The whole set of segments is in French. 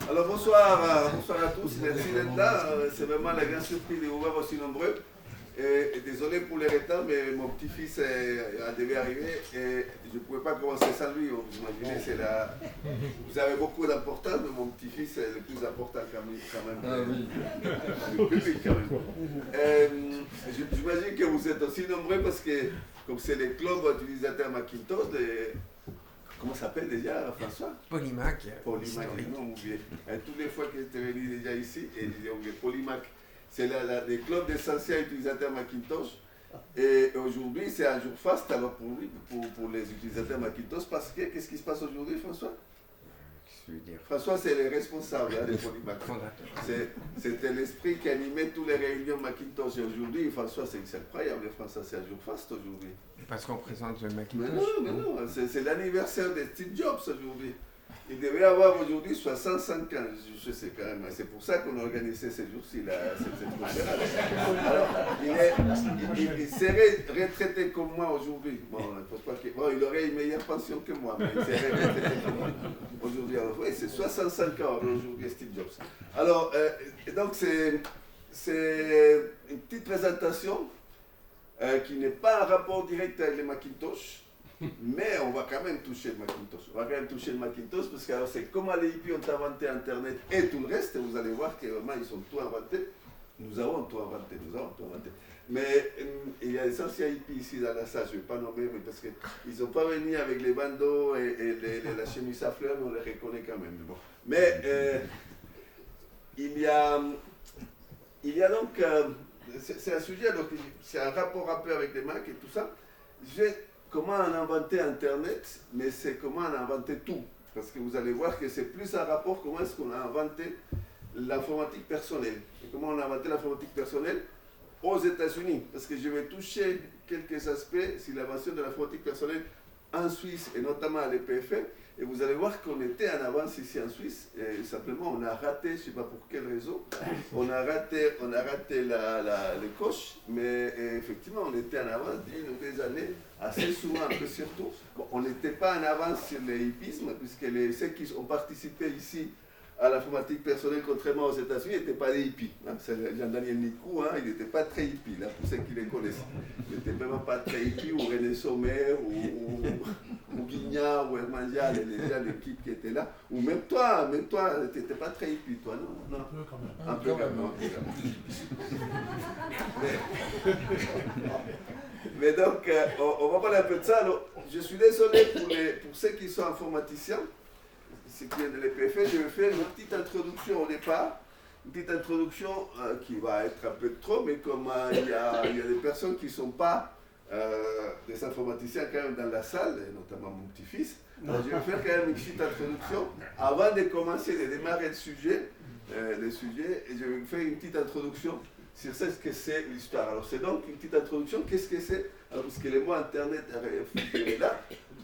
Alors bonsoir à tous, merci d'être là. C'est vraiment la grande surprise de vous voir aussi nombreux. Et désolé pour les retards, mais mon petit-fils devait arriver et je ne pouvais pas commencer sans lui. Vous imaginez, vous avez beaucoup d'importance, mais mon petit-fils est le plus important quand même. Ah oui. Le public quand même. J'imagine que vous êtes aussi nombreux parce que, comme c'est les clubs utilisateurs Macintosh, comment ça s'appelle déjà, François? Polymac. Polymac, non, oublié. Toutes les fois que j'étais venu déjà ici, et j'ai oublié Polymac. C'est les clubs d'essentiels utilisateurs Macintosh. Et aujourd'hui, c'est un jour faste alors pour les utilisateurs Macintosh parce que, qu'est-ce qui se passe aujourd'hui, François? François, c'est le responsable des Polymac. C'était l'esprit qui animait toutes les réunions Macintosh. Et aujourd'hui, François, c'est incroyable, François, c'est un jour faste aujourd'hui. Parce qu'on présente le Macintosh. Mais non, c'est l'anniversaire de Steve Jobs aujourd'hui. Il devait avoir aujourd'hui 65 ans, je sais quand même, c'est pour ça qu'on a organisé ces jours-ci, cette conférence. Alors, il serait retraité comme moi aujourd'hui. Bon, il aurait une meilleure pension que moi, mais il serait retraité comme moi aujourd'hui. Oui, c'est 65 ans aujourd'hui, Steve Jobs. Alors, donc c'est une petite présentation qui n'est pas en rapport direct avec les Macintosh. Mais on va quand même toucher le Macintosh. Parce que c'est comment les hippies ont inventé Internet et tout le reste. Vous allez voir que vraiment ils ont tout inventé. Nous avons tout inventé. Mais il y a des anciens hippies ici dans la salle, je ne vais pas nommer, mais parce qu'ils ne sont pas venus avec les bandeaux et la chemise à fleurs, mais on les reconnaît quand même. Bon. Mais il y a donc, c'est un sujet, donc c'est un rapport un peu avec les Macs et tout ça. Comment on a inventé Internet, mais c'est comment on a inventé tout. Parce que vous allez voir que c'est plus un rapport comment est-ce qu'on a inventé l'informatique personnelle. Et comment on a inventé l'informatique personnelle aux États-Unis. Parce que je vais toucher quelques aspects sur l'invention de l'informatique personnelle en Suisse, et notamment à l'EPFL. Et vous allez voir qu'on était en avance ici en Suisse, et simplement on a raté, je ne sais pas pour quelle raison, on a raté les coches, mais effectivement on était en avance d'une ou deux années, assez souvent, un peu surtout. Bon, on n'était pas en avance sur les hippismes, puisque ceux qui ont participé ici à l'informatique personnelle, contrairement aux États-Unis, n'étaient pas des hippies. C'est Jean-Daniel Nicou, il n'était pas très hippie, là, pour ceux qui les connaissent. Il n'était vraiment pas très hippie, ou René Sommer, ou Guignard, ou Hermandia, les gens, l'équipe qui était là. Ou même toi, tu n'étais pas très hippie, toi, non? Un peu quand même. Un peu quand même. Mais donc, on va parler un peu de ça. Alors, je suis désolé pour ceux qui sont informaticiens. Ce qui est de l'EPFL, je vais faire une petite introduction au départ, une petite introduction qui va être un peu trop, mais comme il y a des personnes qui ne sont pas des informaticiens quand même dans la salle, et notamment mon petit-fils, je vais faire quand même une petite introduction avant de commencer, de démarrer le sujet, et je vais faire une petite introduction sur ce que c'est l'histoire. Alors c'est donc une petite introduction, qu'est-ce que c'est? Alors parce que le mot Internet est là.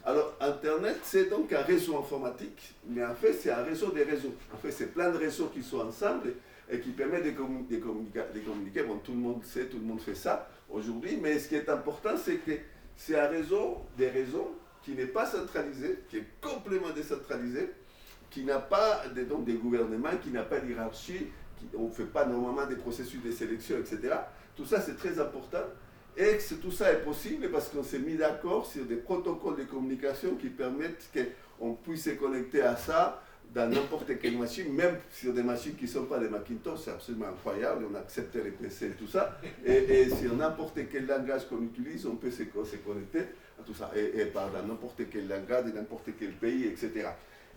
Alors, Internet, c'est donc un réseau informatique, mais en fait, c'est un réseau des réseaux. En fait, c'est plein de réseaux qui sont ensemble et qui permettent de communiquer. Bon, tout le monde sait, tout le monde fait ça aujourd'hui, mais ce qui est important, c'est que c'est un réseau des réseaux qui n'est pas centralisé, qui est complètement décentralisé, qui n'a pas des gouvernements, qui n'a pas d'hierarchie, on ne fait pas normalement des processus de sélection, etc. Tout ça, c'est très important. Et tout ça est possible parce qu'on s'est mis d'accord sur des protocoles de communication qui permettent qu'on puisse se connecter à ça dans n'importe quelle machine, même sur des machines qui ne sont pas des Macintosh, c'est absolument incroyable, on accepte les PC et tout ça, et sur n'importe quel langage qu'on utilise, on peut se connecter à tout ça, et dans n'importe quel langage, de n'importe quel pays, etc.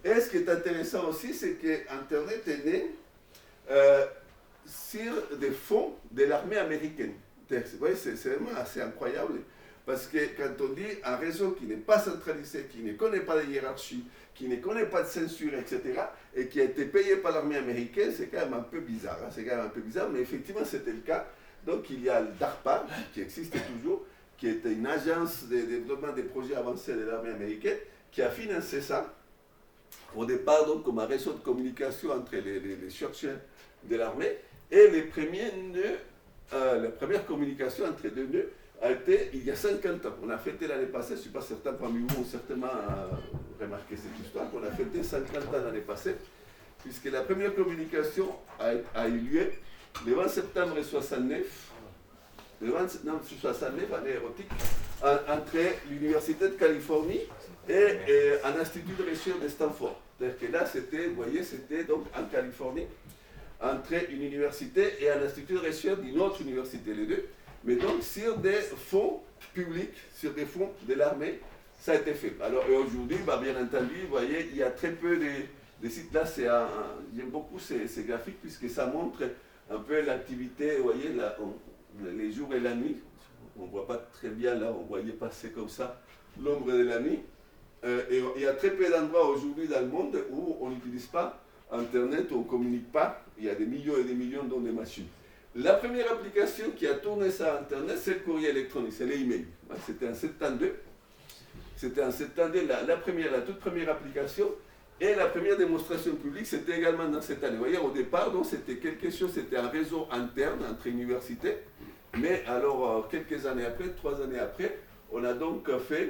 Et ce qui est intéressant aussi, c'est qu'Internet est né sur des fonds de l'armée américaine. Vous voyez, c'est vraiment assez incroyable, parce que quand on dit un réseau qui n'est pas centralisé, qui ne connaît pas de hiérarchie, qui ne connaît pas de censure, etc., et qui a été payé par l'armée américaine, c'est quand même un peu bizarre. C'est quand même un peu bizarre, mais effectivement, c'était le cas. Donc, il y a le DARPA, qui existe toujours, qui était une agence de développement des projets avancés de l'armée américaine, qui a financé ça, au départ, donc, comme un réseau de communication entre les chercheurs de l'armée, et les premiers nœuds. La première communication entre deux nœuds a été il y a 50 ans. On a fêté l'année passée, je ne suis pas certain, parmi vous ont certainement remarqué cette histoire, qu'on a fêté 50 ans l'année passée, puisque la première communication a eu lieu le 20 septembre 69, année érotique, entre l'Université de Californie et un institut de recherche de Stanford. C'est-à-dire que là, vous voyez, c'était donc en Californie, entre une université et un institut de recherche d'une autre université, les deux, mais donc sur des fonds publics, sur des fonds de l'armée, ça a été fait. Alors aujourd'hui, bien entendu, vous voyez, il y a très peu de sites là, j'aime beaucoup ces graphiques puisque ça montre un peu l'activité, vous voyez, là, les jours et la nuit. On ne voit pas très bien là, on voyait passer comme ça l'ombre de la nuit. Et il y a très peu d'endroits aujourd'hui dans le monde où on n'utilise pas Internet, on ne communique pas. Il y a des millions et des millions de machines. La première application qui a tourné ça à Internet, c'est le courrier électronique, c'est l'email. C'était en 72. C'était en 72 la toute première application. Et la première démonstration publique, c'était également dans cette année. Vous voyez, au départ, c'était quelque chose, c'était un réseau interne entre universités. Mais alors, quelques années après, 3 années après, on a donc fait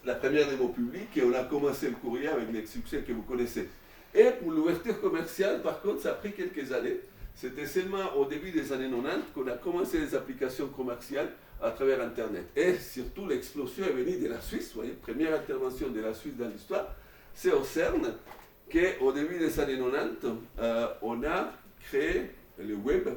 la première démo publique et on a commencé le courrier avec les succès que vous connaissez. Et pour l'ouverture commerciale, par contre, ça a pris quelques années. C'était seulement au début des années 90 qu'on a commencé les applications commerciales à travers Internet. Et surtout, l'explosion est venue de la Suisse. Vous voyez, première intervention de la Suisse dans l'histoire. C'est au CERN qu'au début des années 90, on a créé le web.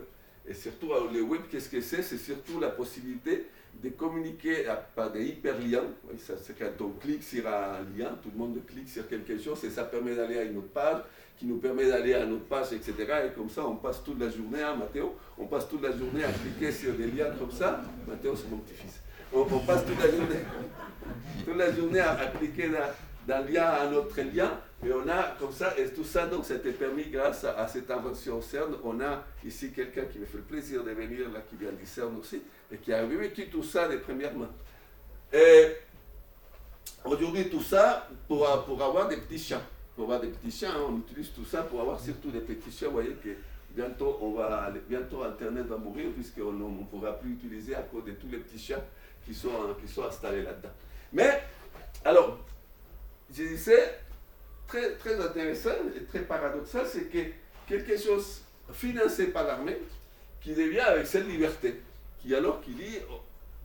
Et surtout, le web, qu'est-ce que c'est? C'est surtout la possibilité de communiquer par des hyperliens. C'est quand on clique sur un lien, tout le monde clique sur quelque chose et ça permet d'aller à une autre page, qui nous permet d'aller à une autre page, etc. Et comme ça, on passe toute la journée, hein, Mathéo, on passe toute la journée à cliquer sur des liens comme ça. Mathéo, c'est mon petit-fils. On passe toute la journée à cliquer d'un lien à un autre lien, et on a comme ça, et tout ça, donc, c'était permis grâce à cette invention au CERN. On a ici quelqu'un qui me fait le plaisir de venir, là, qui vient du CERN aussi, et qui a vécu tout ça des premières mains. Et aujourd'hui, tout ça, pour avoir des petits chiens. Pour avoir des petits chiens, on utilise tout ça pour avoir surtout des petits chiens. Vous voyez que bientôt Internet va mourir, puisqu'on ne pourra plus utiliser à cause de tous les petits chiens qui sont installés là-dedans. Mais, alors, je disais, très, très intéressant et très paradoxal, c'est que quelque chose financé par l'armée qui devient avec cette liberté, qui dit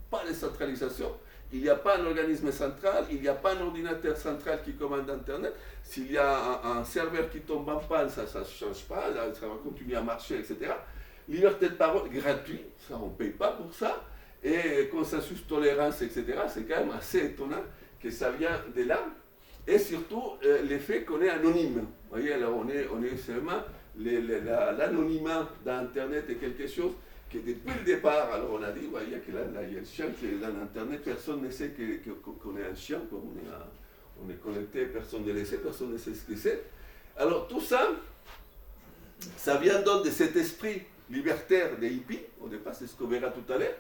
pas de centralisation, il n'y a pas un organisme central, il n'y a pas un ordinateur central qui commande Internet. S'il y a un serveur qui tombe en panne, ça ne change pas, ça va continuer à marcher, etc. Liberté de parole gratuite, ça on ne paye pas pour ça, et consensus, tolérance, etc. C'est quand même assez étonnant que ça vient de là. Et surtout, l'effet qu'on est anonyme. Vous voyez, alors on est seulement l'anonymat d'Internet est quelque chose que depuis le départ, alors on a dit, vous voyez que là, il y a le chien qui est dans Internet, personne ne sait qu'on est un chien, on est connecté, personne ne le sait, personne ne sait ce que c'est. Alors tout ça, ça vient donc de cet esprit libertaire des hippies, au départ, c'est ce qu'on verra tout à l'heure,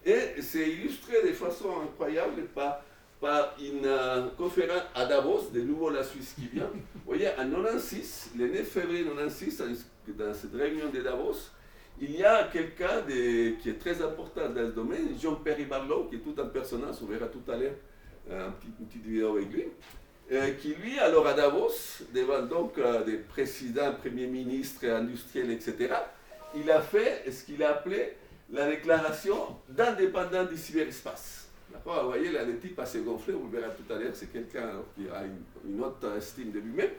et c'est illustré de façon incroyable par une conférence à Davos, de nouveau la Suisse qui vient. Vous voyez, en 96, le 9 février 96, dans cette réunion de Davos, il y a quelqu'un qui est très important dans ce domaine, Jean-Perry Barlow, qui est tout un personnage, on verra tout à l'heure une petite vidéo avec lui, qui lui, alors à Davos, devant donc des présidents, premiers ministres, industriels, etc., il a fait ce qu'il a appelé la déclaration d'indépendance du cyberespace. D'accord, vous voyez, là, le type assez gonflé, on le verra tout à l'heure, c'est quelqu'un qui a une haute estime de lui-même,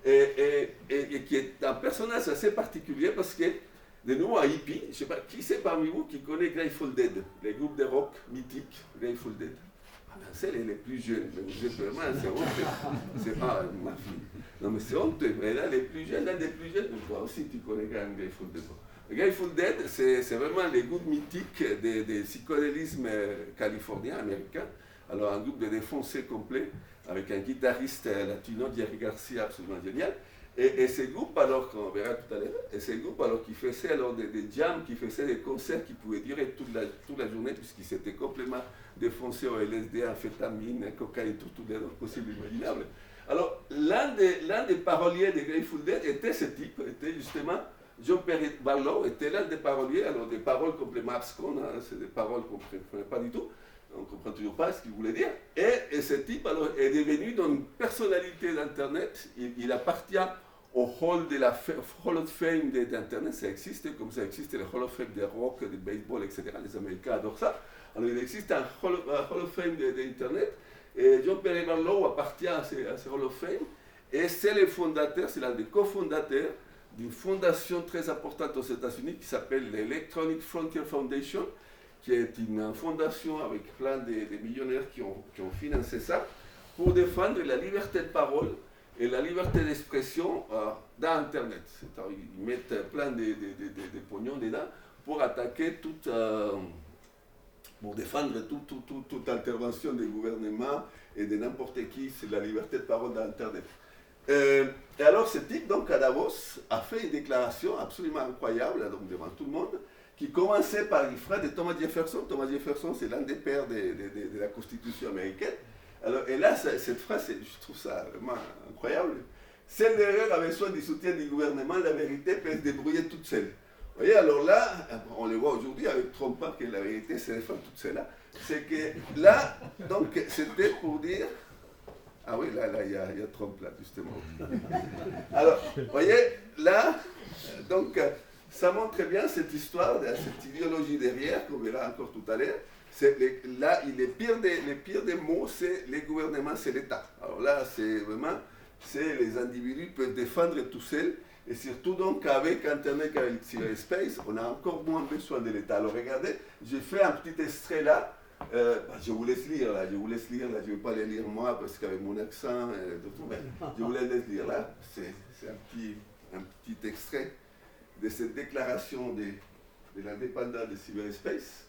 et qui est un personnage assez particulier parce que, de nouveau, un hippie, je ne sais pas, qui c'est parmi vous qui connaît Grateful Dead, les groupes de rock mythiques, Grateful Dead? C'est les plus jeunes, mais vraiment, c'est honteux. C'est pas ma fille. Non, mais c'est honteux. Mais là, les plus jeunes, toi aussi, tu connais quand même Grateful Dead. Grateful Dead, c'est vraiment les groupes mythiques des psychodélismes californiens, américains. Alors, un groupe de défoncés complet, avec un guitariste latino, Jerry Garcia, absolument génial. Et ces groupes, alors, qu'on verra tout à l'heure, et ces groupes, alors, qui faisaient alors des jams, qui faisaient des concerts qui pouvaient durer toute la journée, puisqu'ils s'étaient complètement défoncés au LSD, amphétamine, cocaïne, toutes les drogues possibles et imaginables. Alors, l'un des paroliers de Grateful Dead était ce type, était justement Jean-Pierre Barlow était l'un des paroliers, alors des paroles complètement abscondes, hein, c'est des paroles qu'on ne comprenait pas du tout, on ne comprend toujours pas ce qu'il voulait dire. Et ce type alors, est devenu donc, une personnalité d'Internet, il appartient au hall de la Hall of Fame d'Internet, ça existe, comme ça existe le Hall of Fame des rock, des baseball, etc. Les Américains adorent ça. Alors il existe un Hall of Fame d'Internet, et Jean-Pierre Barlow appartient à ce Hall of Fame, et c'est le fondateur, c'est l'un des cofondateurs d'une fondation très importante aux États-Unis qui s'appelle l'Electronic Frontier Foundation, qui est une fondation avec plein de millionnaires qui ont financé ça, pour défendre la liberté de parole et la liberté d'expression dans Internet. Ils mettent plein de pognons dedans pour attaquer pour défendre toute intervention des gouvernements et de n'importe qui, c'est la liberté de parole dans Internet. Et alors ce type, donc à Davos, a fait une déclaration absolument incroyable, donc devant tout le monde, qui commençait par une phrase de Thomas Jefferson. Thomas Jefferson, c'est l'un des pères de la Constitution américaine. Alors, et là, cette phrase, je trouve ça vraiment incroyable. Celle d'erreur a besoin du soutien du gouvernement, la vérité peut se débrouiller toute seule. Vous voyez, alors là, on le voit aujourd'hui avec Trump, que la vérité se défend toute seule. C'est que là, donc, c'était pour dire. Ah oui, là, il y a Trump, là, justement. Alors, vous voyez, là, donc, ça montre bien cette histoire, cette idéologie derrière, qu'on verra encore tout à l'heure. Là, les pires des mots, c'est les gouvernements, c'est l'État. Alors là, c'est vraiment, les individus peuvent défendre tout seuls, et surtout donc avec Internet, avec cyberspace, on a encore moins besoin de l'État. Alors regardez, j'ai fait un petit extrait là, je vous laisse lire là, je ne vais pas les lire moi, parce qu'avec mon accent, je vous laisse lire là, c'est un petit extrait de cette déclaration de l'indépendance de cyberspace,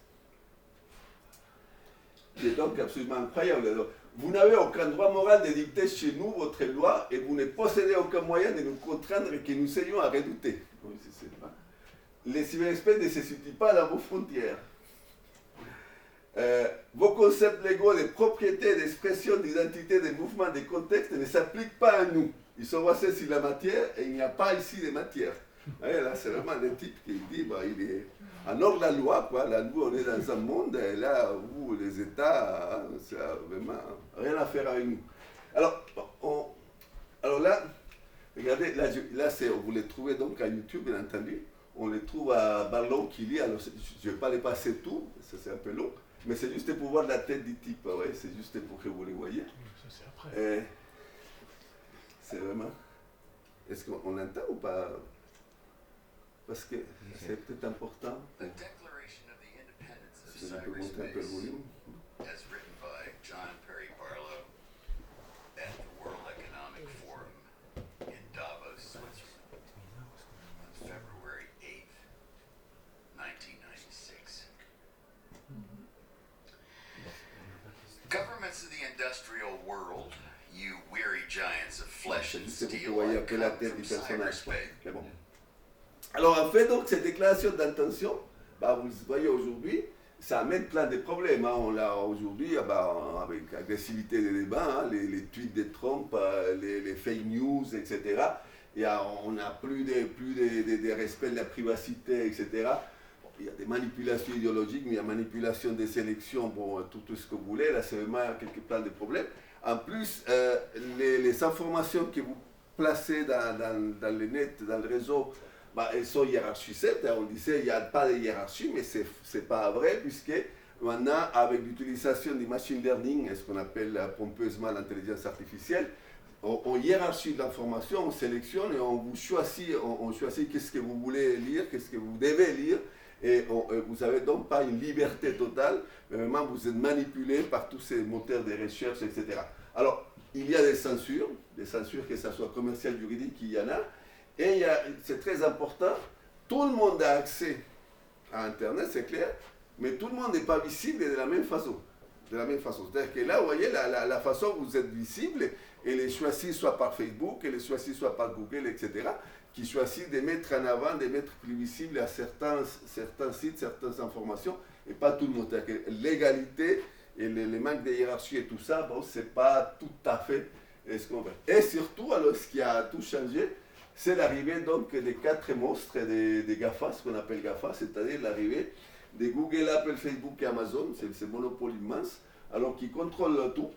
qui est donc absolument incroyable. Alors, vous n'avez aucun droit moral de dicter chez nous votre loi et vous ne possédez aucun moyen de nous contraindre et que nous ayons à redouter. Les cyberespaces ne se situent pas dans vos frontières. Vos concepts légaux de propriété, d'expression, d'identité, de mouvement, de contexte ne s'appliquent pas à nous. Ils sont basés sur la matière et il n'y a pas ici de matière. Et là, c'est vraiment un type qui dit, il est en hors de la loi, quoi. Là, nous, on est dans un monde, et là où les États, ça n'a vraiment rien à faire avec nous. Alors, là, regardez, là, vous les trouvez donc à YouTube, bien entendu. On les trouve à Barlow qui lit, alors je ne vais pas les passer tout, ça c'est un peu long, mais c'est juste pour voir la tête du type, ouais, c'est juste pour que vous les voyez. Ça c'est après. C'est vraiment... Est-ce qu'on l'entend ou pas? Parce que c'est peut-être important. The Declaration of the Independence of Si je peux monter un peu le volume. as written by John Perry Barlow at the World Economic Forum in Davos, Switzerland, on February 8th, 1996. Governments of the industrial world, you weary giants of flesh and C'est steel, vous voyez un are peu la come tête from du personnage. cyberspace. Mais bon. Alors en fait, donc, cette déclaration d'intention, vous voyez aujourd'hui, ça amène plein de problèmes. On l'a aujourd'hui avec l'agressivité des débats, les tweets de Trump, les fake news, etc. On n'a plus de respect de la privacité, etc. Bon, il y a des manipulations idéologiques, mais il y a manipulation des élections, tout ce que vous voulez. Là, c'est vraiment plein de problèmes. En plus, les informations que vous placez dans le net, dans le réseau, elles sont hiérarchisées. On disait qu'il n'y a pas de hiérarchie, mais ce n'est pas vrai, puisque maintenant, avec l'utilisation du machine learning, ce qu'on appelle pompeusement l'intelligence artificielle, on hiérarchise l'information, on sélectionne et on choisit qu'est-ce que vous voulez lire, qu'est-ce que vous devez lire, et vous n'avez donc pas une liberté totale, mais vraiment vous êtes manipulé par tous ces moteurs de recherche, etc. Alors, il y a des censures, que ce soit commercial, juridique, il y en a. Et c'est très important, tout le monde a accès à Internet, c'est clair, mais tout le monde n'est pas visible de la même façon. C'est-à-dire que là, vous voyez, la façon où vous êtes visible, elle est choisie soit par Facebook, elle est choisie soit par Google, etc., qui choisit de mettre en avant, de mettre plus visible à certains sites, certaines informations, et pas tout le monde. C'est-à-dire que l'égalité et le manque de hiérarchie et tout ça, c'est pas tout à fait ce qu'on veut. Et surtout, alors, ce qui a tout changé, c'est l'arrivée donc des 4 monstres des GAFA, ce qu'on appelle GAFA, c'est-à-dire l'arrivée de Google, Apple, Facebook et Amazon, c'est ce monopole immense, alors qui contrôlent tout,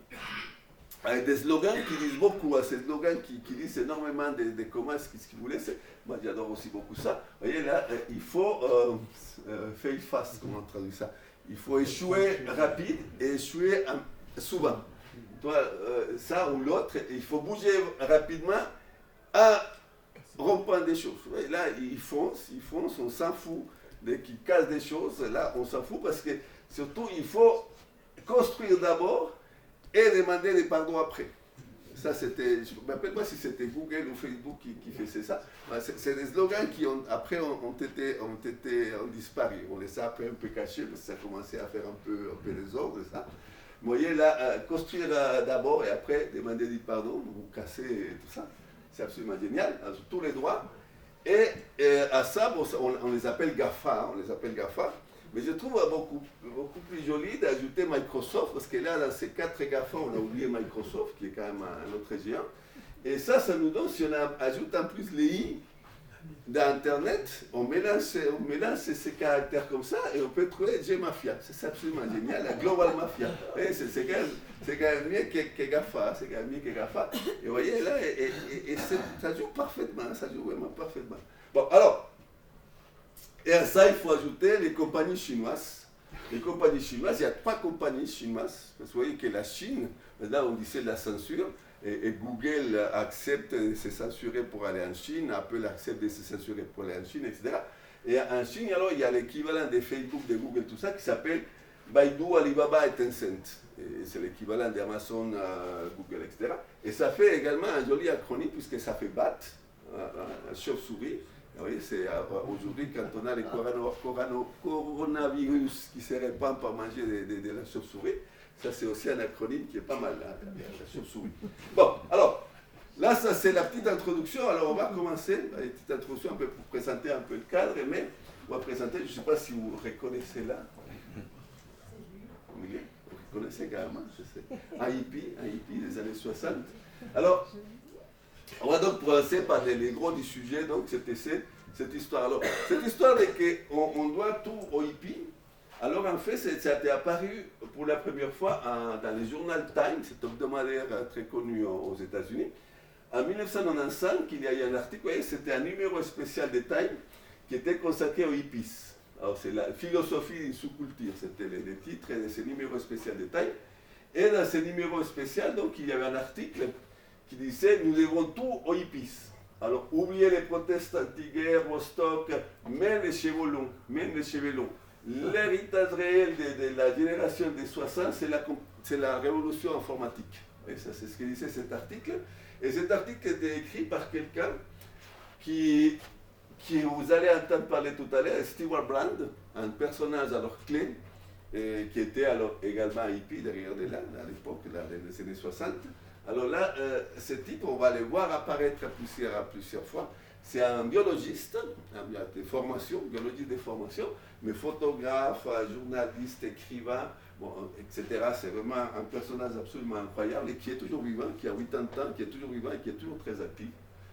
avec des slogans qui disent beaucoup, ces slogans qui disent énormément de comment ce qu'ils voulaient. Moi j'adore aussi beaucoup ça. Vous voyez là, il faut fail fast, comment on traduit ça. Il faut échouer rapide et échouer souvent. Toi, ça ou l'autre, il faut bouger rapidement à rompant des choses. Et là, ils foncent, on s'en fout. Dès qu'ils cassent des choses, là, on s'en fout parce que surtout, il faut construire d'abord et demander des pardons après. Ça, c'était, je ne me rappelle pas si c'était Google ou Facebook qui faisait ça. C'est des slogans qui, après, ont disparu. On les a après un peu cachés parce que ça commençait à faire un peu désordre, ça. Vous voyez, là, construire d'abord et après demander des pardons, vous casser tout ça. C'est absolument génial, sur tous les droits. Et à ça, bon, on les appelle GAFA, mais je trouve beaucoup plus joli d'ajouter Microsoft, parce que là, dans ces 4 GAFA, on a oublié Microsoft, qui est quand même un autre géant. Et ça nous donne, si on ajoute en plus les I d'Internet, on mélange ces caractères comme ça, et on peut trouver G-Mafia. C'est absolument génial, la Global Mafia. C'est quand même mieux que GAFA, Et vous voyez là, ça joue parfaitement, ça joue vraiment parfaitement. Bon, alors, et à ça, il faut ajouter les compagnies chinoises. Les compagnies chinoises, il y a 3 compagnies chinoises. Parce que vous voyez que la Chine, là on disait de la censure, et Google accepte de se censurer pour aller en Chine, Apple accepte de se censurer pour aller en Chine, etc. Et en Chine, alors, il y a l'équivalent de Facebook, de Google, tout ça, qui s'appelle Baidu, Alibaba et Tencent. C'est l'équivalent d'Amazon, Google, etc. Et ça fait également un joli acronyme, puisque ça fait BAT, chauve-souris. Vous voyez, c'est aujourd'hui, quand on a les coronavirus qui se répandent par manger de la chauve-souris, ça c'est aussi un acronyme qui est pas mal, la chauve-souris. Bon, alors, là, ça c'est la petite introduction. Alors, on va commencer, la petite introduction un peu pour présenter un peu le cadre, mais on va présenter, je ne sais pas si vous reconnaissez là. Vous reconnaissez quand même, un hippie des années 60. Alors, on va donc commencer par les gros du sujet, donc c'était cette histoire. Alors, cette histoire de qu'on doit tout au hippie, alors en fait, ça a été apparu pour la première fois dans le journal Time, cet hebdomadaire très connu aux États-Unis. En 1995, il y a eu un article, vous voyez, c'était un numéro spécial de Time qui était consacré aux hippies. Alors, c'est la philosophie sous-culture, c'était les titres de ce numéro spécial de Time. Et dans ce numéro spécial, donc, il y avait un article qui disait « Nous devons tout aux hippies ». Alors, oubliez les protestes anti-guerre, Vostok, même les cheveux longs, L'héritage réel de la génération des 60, c'est la révolution informatique. Et ça, c'est ce que disait cet article. Et cet article était écrit par quelqu'un qui vous allez entendre parler tout à l'heure, Stewart Brand, un personnage alors clé, qui était alors également un hippie derrière de là, à l'époque, des années 60. Alors là, ce type, on va le voir apparaître à plusieurs fois. C'est un biologiste, biologiste de formation, mais photographe, journaliste, écrivain, bon, etc. C'est vraiment un personnage absolument incroyable et qui est toujours vivant, qui a 80 ans, qui est toujours vivant et qui est toujours très actif,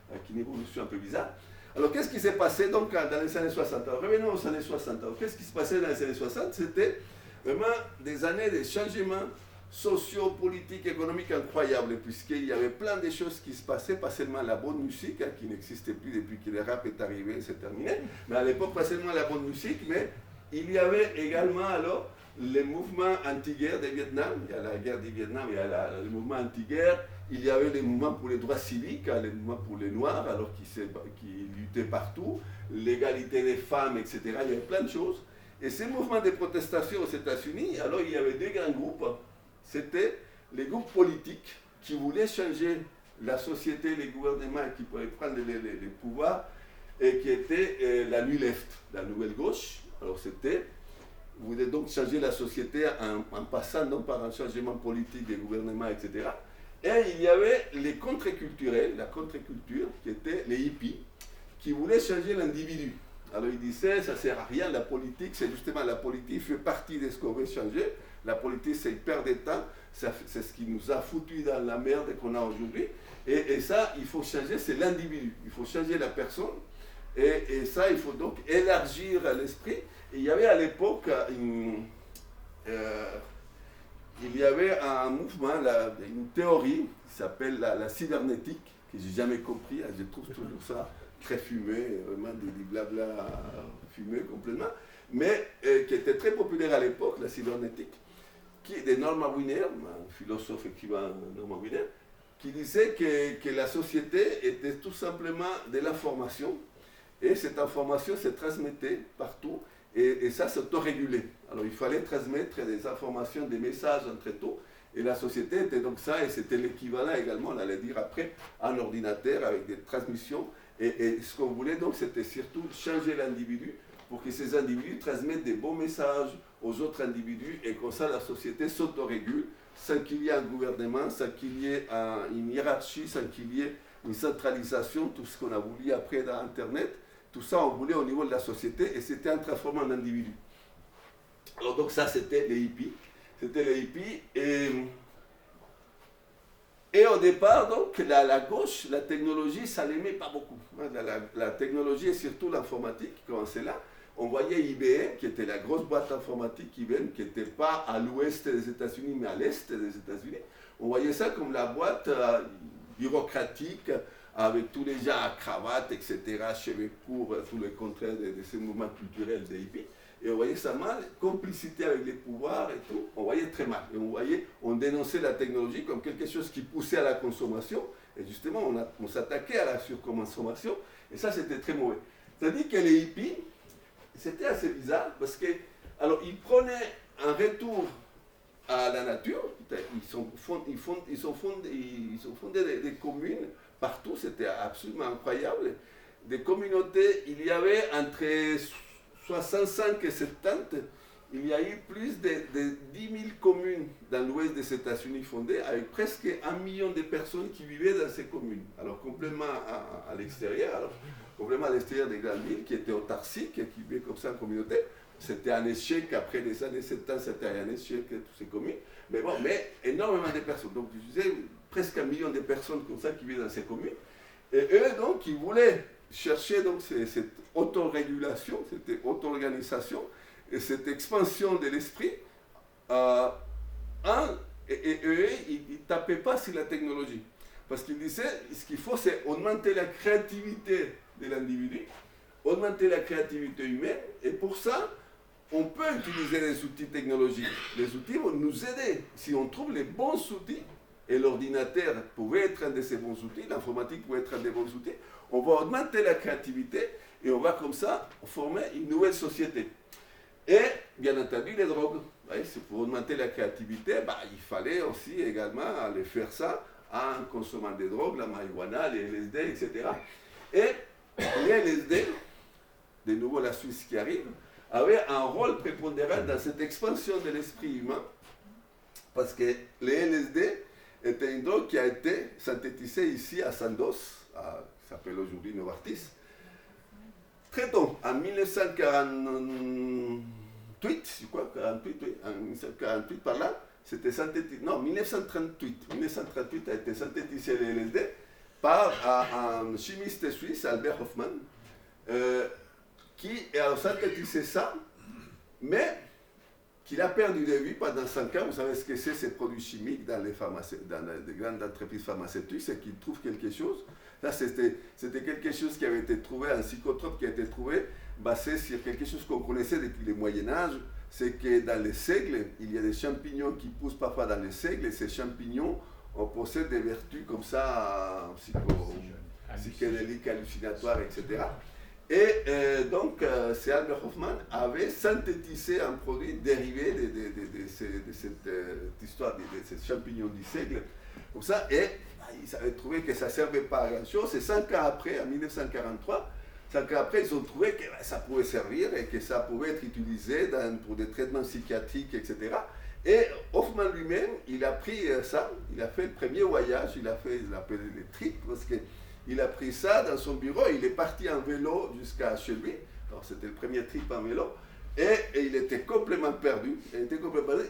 avec une évolution un peu bizarre. Alors, qu'est-ce qui s'est passé donc dans les années 60? Alors, revenons aux années 60. Alors, qu'est-ce qui se passait dans les années 60? C'était vraiment des années de changements socio-politiques, économiques incroyables, puisqu'il y avait plein de choses qui se passaient, pas seulement la bonne musique, qui n'existait plus depuis que le rap est arrivé, c'est terminé, mais à l'époque, pas seulement la bonne musique, mais il y avait également alors les mouvements anti-guerre de Vietnam. Il y a la guerre du Vietnam, il y a le mouvement anti-guerre, il y avait les mouvements pour les droits civiques, les mouvements pour les Noirs, alors qui luttaient partout, l'égalité des femmes, etc. Il y avait plein de choses. Et ces mouvements de protestation aux États-Unis, alors il y avait deux grands groupes. C'était les groupes politiques qui voulaient changer la société, les gouvernements qui pouvaient prendre les pouvoirs, et qui était la New Left, la nouvelle gauche. Alors c'était, vous voulez donc changer la société en passant donc par un changement politique des gouvernements, etc. Et il y avait les contre-culturels, la contre-culture, qui étaient les hippies, qui voulaient changer l'individu. Alors ils disaient, ça ne sert à rien, la politique, c'est justement la politique fait partie de ce qu'on veut changer. La politique, c'est hyper de temps. C'est ce qui nous a foutu dans la merde qu'on a aujourd'hui. Et ça, il faut changer, c'est l'individu. Il faut changer la personne. Et ça, il faut donc élargir l'esprit. Et il y avait à l'époque il y avait un mouvement, une théorie qui s'appelle la cybernétique, que j'ai jamais compris. Je trouve toujours ça très fumé, vraiment des blabla fumé complètement, mais qui était très populaire à l'époque, la cybernétique, qui est de Norman Wiener, un philosophe écrivain Norman Wiener, qui disait que la société était tout simplement de l'information, et cette information se transmettait partout, et ça s'autorégulait. Alors il fallait transmettre des informations, des messages entre tout, et la société était donc ça, et c'était l'équivalent également, on allait dire après, un ordinateur avec des transmissions, et ce qu'on voulait donc c'était surtout changer l'individu pour que ces individus transmettent des bons messages aux autres individus, et comme ça la société s'autorégule, sans qu'il y ait un gouvernement, sans qu'il y ait une hiérarchie, sans qu'il y ait une centralisation, tout ce qu'on a voulu après dans Internet. Tout ça, on voulait au niveau de la société, et c'était un transformant en individu. Alors donc ça, c'était les hippies. C'était les hippies. Et au départ, donc, la gauche, la technologie, ça l'aimait pas beaucoup. La technologie, et surtout l'informatique, quand c'est là, on voyait IBM, qui était la grosse boîte informatique IBM, qui n'était pas à l'ouest des États-Unis, mais à l'est des États-Unis. On voyait ça comme la boîte bureaucratique, avec tous les gens à cravate, etc., cheveux courts, tous les contraires de ces mouvements culturels des hippies. Et on voyait ça mal, complicité avec les pouvoirs et tout, on voyait très mal. Et on dénonçait la technologie comme quelque chose qui poussait à la consommation, et justement, on s'attaquait à la surconsommation, et ça, c'était très mauvais. C'est-à-dire que les hippies, c'était assez bizarre, parce que, alors, ils prenaient un retour à la nature, ils ont fondé des communes, partout, c'était absolument incroyable. Des communautés, il y avait entre 65 et 70, il y a eu plus de 10 000 communes dans l'ouest des États-Unis fondées, avec presque 1 million de personnes qui vivaient dans ces communes. Alors complètement à l'extérieur, complètement à l'extérieur des grandes villes, qui étaient autarciques, qui vivaient comme ça en communauté. C'était un échec, après les années 70, c'était un échec, toutes ces communes. Mais bon, mais énormément de personnes. Donc je disais, presque 1 million de personnes comme ça qui vivent dans ces communes. Et eux, donc, ils voulaient chercher donc, cette autorégulation, cette auto-organisation, et cette expansion de l'esprit. Et eux, ils ne tapaient pas sur la technologie. Parce qu'ils disaient, ce qu'il faut, c'est augmenter la créativité de l'individu, augmenter la créativité humaine, et pour ça, on peut utiliser les outils technologiques. Les outils vont nous aider. Si on trouve les bons outils, et l'ordinateur pouvait être un de ces bons outils, l'informatique pouvait être un des bons outils, on va augmenter la créativité et on va comme ça former une nouvelle société. Et bien entendu, les drogues. C'est pour augmenter la créativité, il fallait aussi également aller faire ça en consommant des drogues, la marijuana, les LSD, etc. Et les LSD, de nouveau la Suisse qui arrive, avait un rôle prépondérant dans cette expansion de l'esprit humain, parce que les LSD était une drogue qui a été synthétisée ici à Sandoz, qui s'appelle aujourd'hui Novartis, très tôt, en 1948, je crois, 48, oui, en 1948 par là, c'était synthétisé, non, 1938. 1938 a été synthétisé les LSD par un chimiste suisse, Albert Hofmann, qui a synthétisé ça, mais qu'il a perdu de vue pendant 5 ans. Vous savez ce que c'est, ces produits chimiques dans les grandes entreprises pharmaceutiques, c'est qu'ils trouvent quelque chose. Là, c'était quelque chose qui avait été trouvé, un psychotrope qui a été trouvé, basé sur quelque chose qu'on connaissait depuis le Moyen-Âge, c'est que dans les seigles, il y a des champignons qui poussent parfois dans les seigles, et ces champignons possèdent des vertus comme ça, psychédéliques, hallucinatoires, etc. Et donc, c'est Albert Hofmann avait synthétisé un produit dérivé de cette histoire de ces champignons du seigle, comme ça, et ils avaient trouvé que ça ne servait pas à grand-chose. Et 5 ans après, en 1943, 5 ans après, ils ont trouvé que ça pouvait servir et que ça pouvait être utilisé pour des traitements psychiatriques, etc. Et Hofmann lui-même, il a pris ça, il a fait le premier voyage, il appelé les trips, parce que il a pris ça dans son bureau, il est parti en vélo jusqu'à chez lui. Alors c'était le premier trip en vélo. Et il était complètement perdu.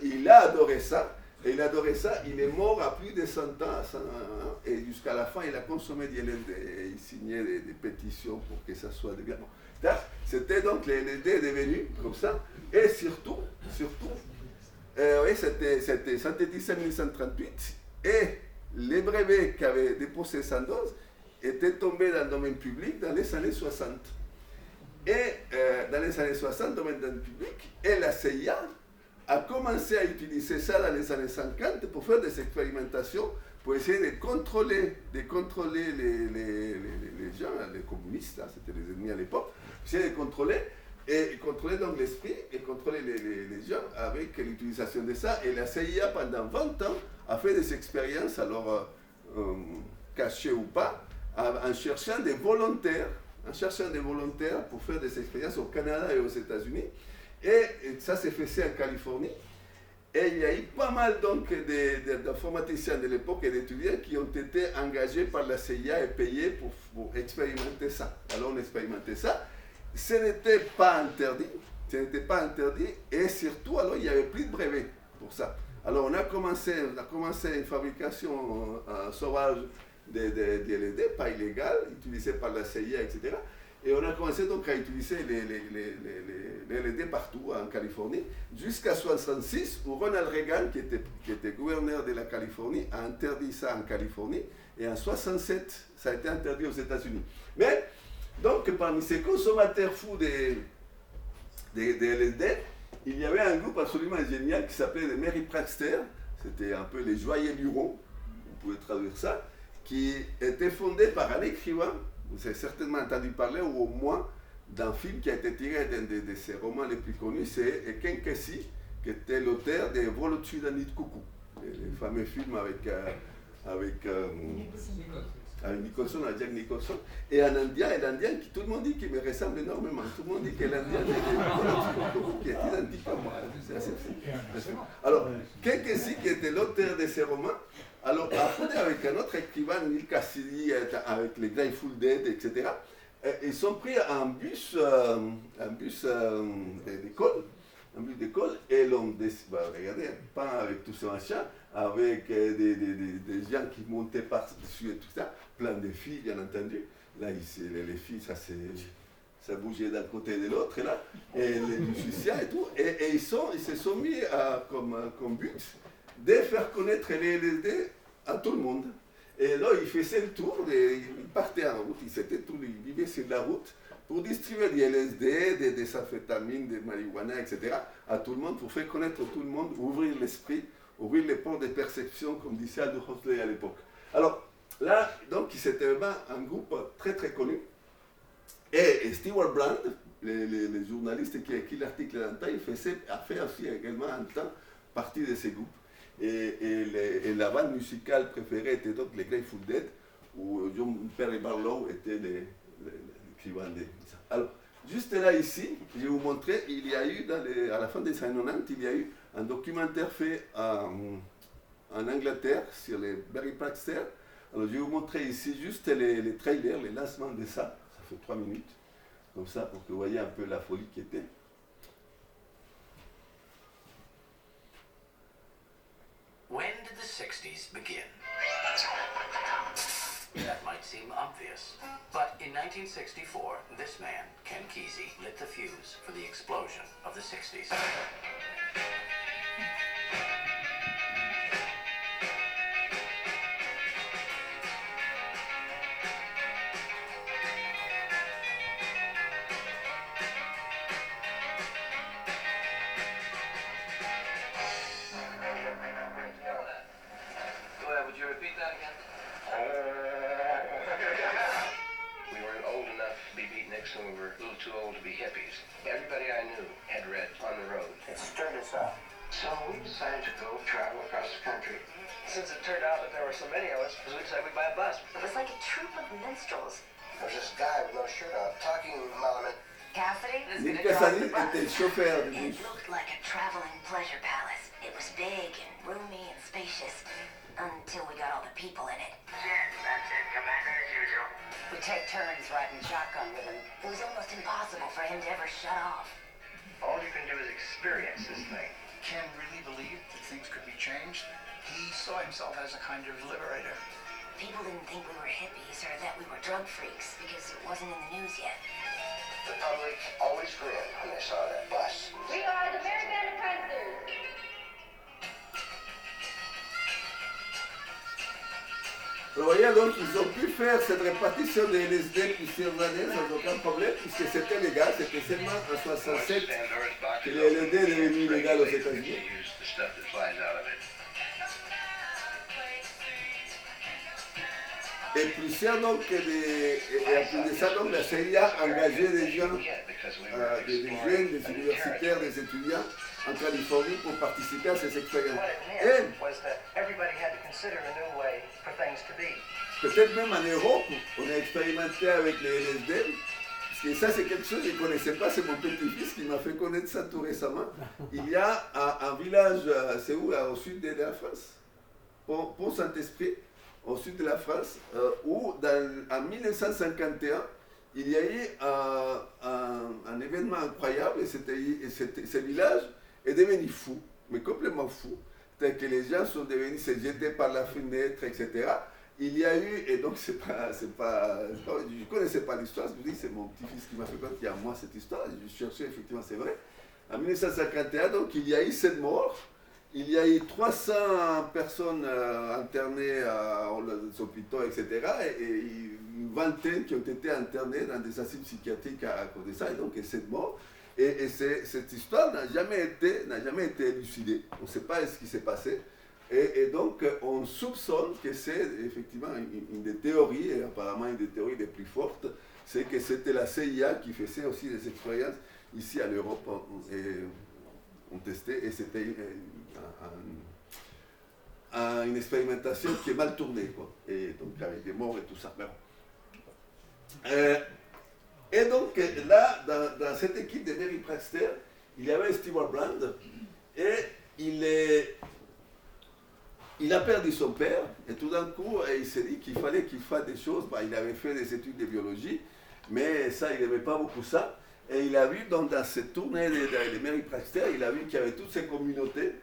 Il a adoré ça. Et il adorait ça. Il est mort à plus de 100 ans, et jusqu'à la fin, il a consommé du LSD. Et il signait des pétitions pour que ça soit bien. Bon. C'était donc le LSD est devenu comme ça. Et surtout, oui, c'était synthétisé en 1938. Et les brevets qu'avait déposé Sandoz étaient tombés dans le domaine public dans les années 60. Et dans les années 60, dans le domaine public, et la CIA a commencé à utiliser ça dans les années 50 pour faire des expérimentations, pour essayer de contrôler les gens, les communistes, hein, c'était les ennemis à l'époque, essayer de contrôler donc l'esprit et contrôler les gens avec l'utilisation de ça. Et la CIA, pendant 20 ans, a fait des expériences, alors cachées ou pas, en cherchant des volontaires pour faire des expériences au Canada et aux États-Unis. Et ça s'est fait en Californie. Et il y a eu pas mal donc d'informaticiens de l'époque et d'étudiants qui ont été engagés par la CIA et payés pour expérimenter ça. Alors on expérimentait ça. Ce n'était pas interdit. Et surtout, alors il n'y avait plus de brevet pour ça. Alors on a commencé une fabrication sauvage de LSD, pas illégale, utilisée par la CIA, etc. Et on a commencé donc à utiliser les LSD partout en Californie, jusqu'à 1966, où Ronald Reagan, qui était gouverneur de la Californie, a interdit ça en Californie, et en 1967, ça a été interdit aux États-Unis. Mais, donc, parmi ces consommateurs fous des LSD, il y avait un groupe absolument génial qui s'appelait les Mary Praxter, c'était un peu les joyeux Lurons, vous pouvez traduire ça, qui était fondé par un écrivain. Vous avez certainement entendu parler, ou au moins, d'un film qui a été tiré d'un de ses romans les plus connus, c'est Ken Kesey, qui était l'auteur de Vol au-dessus d'un nid de coucou, les fameux films avec Nicholson, avec Jack Nicholson, et l'Indien qui tout le monde dit qu'il me ressemble énormément. Tout le monde dit que l'Indien qui est identique à moi. C'est assez fou. Alors, Ken Kesey, qui était l'auteur de ces romans, alors, après, avec un autre écrivain, Neil Cassidy, avec les Grateful Dead, etc., ils sont pris un bus d'école, et l'on regardez, pas avec tout ce machin, avec des gens qui montaient par-dessus et tout ça, plein de filles, bien entendu. Là, les filles, ça bougeait d'un côté et de l'autre, et les musiciens et tout, et ils se sont mis comme but de faire connaître les LSD à tout le monde. Et là, ils faisaient le tour, ils partaient en route, ils vivaient sur la route pour distribuer des LSD, des amphétamines, des marijuana, etc. à tout le monde, pour faire connaître tout le monde, ouvrir l'esprit, ouvrir les portes de perception, comme disait Aldous Huxley à l'époque. Alors, là, donc, c'était vraiment un groupe très très connu. Et Stewart Brand, les journalistes qui a écrit l'article dans le temps, a fait aussi également un temps partie de ces groupes. Et la bande musicale préférée était donc les Grateful Dead, où John Perry Barlow était l'écrivain de ça. Alors, juste là ici, je vais vous montrer, il y a eu, à la fin des années 90, il y a eu un documentaire fait en Angleterre sur les Mary Praxter. Alors, je vais vous montrer ici juste les trailers, les lancements de ça. Ça fait 3 minutes, comme ça, pour que vous voyez un peu la folie qui était. When did the 60s begin? That might seem obvious, but in 1964, this man, Ken Kesey, lit the fuse for the explosion of the 60s. Would you repeat that again? We weren't old enough to be beatniks, and we were a little too old to be hippies. Everybody I knew had read On the Road. It stirred us up. So we decided to go travel across the country. Since it turned out that there were so many of us, we decided we'd buy a bus. It was like a troop of minstrels. There was this guy with no shirt on, talking Malaman. Cassidy is Nick going to drive the Cassidy bus. était le chauffeur du It bus. looked like a traveling pleasure palace. It was big and roomy and spacious until we got all the people in it. That's it, Commander, as usual. We take turns riding shotgun with him. It was almost impossible for him to ever shut off. All you can do is experience this thing. Ken really believed that things could be changed. He saw himself as a kind of liberator. People didn't think we were hippies or that we were drug freaks because it wasn't in the news yet. The public always grinned when they saw that bus. We are the Merry Band of Pranksters. Alors, voyez, donc, ils ont pu faire cette répartition de LSD plusieurs années sans aucun problème, puisque c'était légal, c'était seulement en 67 que le LSD est devenu illégal aux États-Unis. Et plusieurs, donc, et à plus de ça, donc, la CIA a engagé des gens, des jeunes, des universitaires, des étudiants en Californie pour participer à ces expériences. Et peut-être même en Europe, on a expérimenté avec les LSD, parce que ça c'est quelque chose que je ne connaissais pas, c'est mon petit-fils qui m'a fait connaître ça tout récemment. Il y a un village, c'est où, au sud de la France, Pont-Saint-Esprit, au sud de la France, où en 1951, il y a eu un événement incroyable, et ce village est devenu fou, mais complètement fou. C'est-à-dire que les gens sont devenus se jeter par la fenêtre, etc. Il y a eu, et donc je ne connaissais pas l'histoire, je me dis c'est mon petit-fils qui m'a fait connaître il y a moi cette histoire, je cherchais effectivement, c'est vrai. En 1951, donc il y a eu 7 morts, il y a eu 300 personnes internées dans les hôpitaux, etc. Et une vingtaine qui ont été internées dans des asiles psychiatriques à cause de ça, et donc 7 morts. Et cette histoire n'a jamais été élucidée. On ne sait pas ce qui s'est passé. Et donc, on soupçonne que c'est effectivement une des théories, et apparemment une des théories les plus fortes, c'est que c'était la CIA qui faisait aussi des expériences ici à l'Europe. Et on testait, et c'était une expérimentation qui est mal tournée, quoi. Et donc, avec des morts et tout ça. Et donc là, dans cette équipe de Merry Pranksters, il y avait Stewart Brand, et il a perdu son père, et tout d'un coup, il s'est dit qu'il fallait qu'il fasse des choses. Il avait fait des études de biologie, mais ça, il n'aimait pas beaucoup ça. Et il a vu, dans cette tournée des Merry Pranksters, il a vu qu'il y avait toutes ces communautés.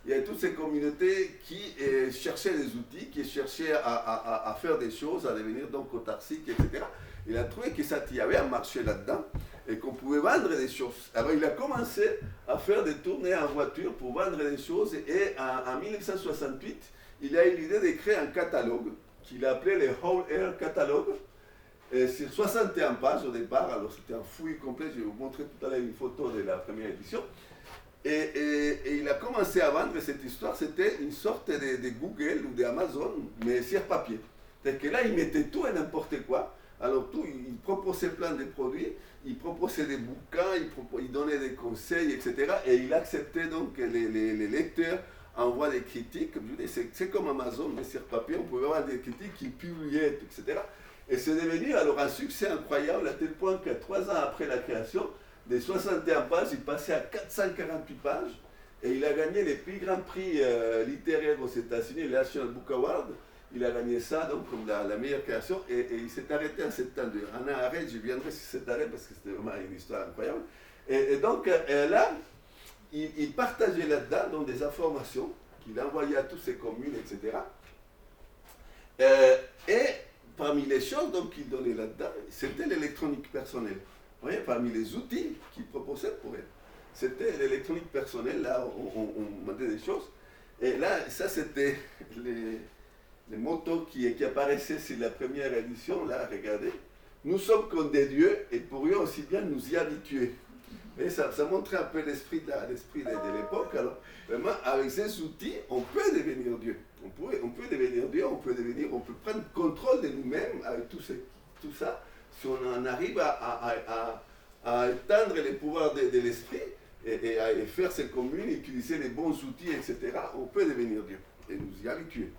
Il y avait toutes ces communautés qui cherchaient des outils, qui cherchaient à faire des choses, à devenir donc autarciques, etc. Il a trouvé qu'il y avait un marché là-dedans et qu'on pouvait vendre des choses. Alors il a commencé à faire des tournées en voiture pour vendre des choses, et en 1968, il a eu l'idée de créer un catalogue qu'il a appelé le Whole Air Catalogue, sur 61 pages au départ. Alors c'était un fouillis complet, je vais vous montrer tout à l'heure une photo de la première édition. Et il a commencé à vendre cette histoire, c'était une sorte de Google ou d'Amazon, mais sur papier. C'est-à-dire que là, il mettait tout et n'importe quoi. Alors tout, il proposait plein de produits, il proposait des bouquins, il donnait des conseils, etc. Et il acceptait donc que les lecteurs envoient des critiques. C'est comme Amazon, mais sur papier, on pouvait avoir des critiques qu'il publiait, etc. Et c'est devenu alors un succès incroyable, à tel point que 3 ans après la création, des 61 pages, il passait à 448 pages, et il a gagné les plus grands prix littéraires aux États-Unis, le National Book Award. Il a gagné ça donc comme la meilleure création, et il s'est arrêté en 72. En un arrêt, je viendrai sur cet arrêt parce que c'était vraiment une histoire incroyable. Et donc là, il partageait là-dedans donc, des informations qu'il envoyait à toutes ses communes, etc. Et parmi les choses qu'il donnait là-dedans, c'était l'électronique personnelle. Vous voyez, parmi les outils qu'il proposait pour elle, c'était l'électronique personnelle. Là, on demandait des choses. Et là, ça, c'était les motos qui apparaissaient sur la première édition. Là, regardez. Nous sommes comme des dieux et pourrions aussi bien nous y habituer. Et ça montrait un peu l'esprit de l'époque. Alors, vraiment, avec ces outils, on peut devenir Dieu. On peut devenir Dieu, on peut prendre contrôle de nous-mêmes avec tout ça. Si on en arrive à éteindre les pouvoirs de l'esprit et à faire ses communes, utiliser les bons outils, etc., on peut devenir Dieu et nous y habituer.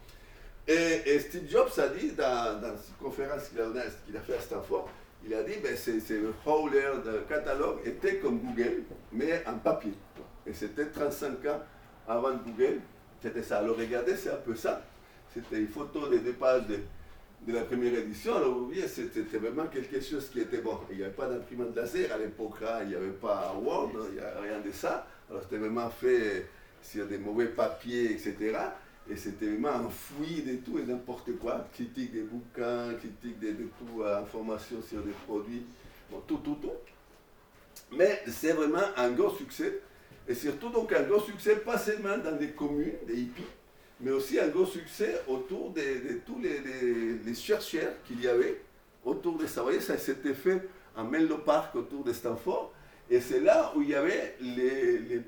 Et Steve Jobs a dit dans une conférence qu'il a fait à Stanford, il a dit c'est le Whole Air Catalogue était comme Google, mais en papier. Et c'était 35 ans avant Google, c'était ça. Alors regardez, c'est un peu ça. C'était une photo de 2 pages de la première édition. Alors vous voyez, c'était vraiment quelque chose qui était bon. Il n'y avait pas d'imprimante laser à l'époque, hein, il n'y avait pas Word, il n'y a rien de ça. Alors c'était vraiment fait sur des mauvais papiers, etc. Et c'était vraiment enfoui de tout et n'importe quoi. Critique des bouquins, critique de tout, information sur des produits, bon, tout. Mais c'est vraiment un gros succès. Et surtout donc un gros succès, pas seulement dans les communes, des hippies, mais aussi un gros succès autour de tous les chercheurs qu'il y avait autour de ça. Vous voyez, ça s'était fait en Menlo Park autour de Stanford. Et c'est là où il y avait les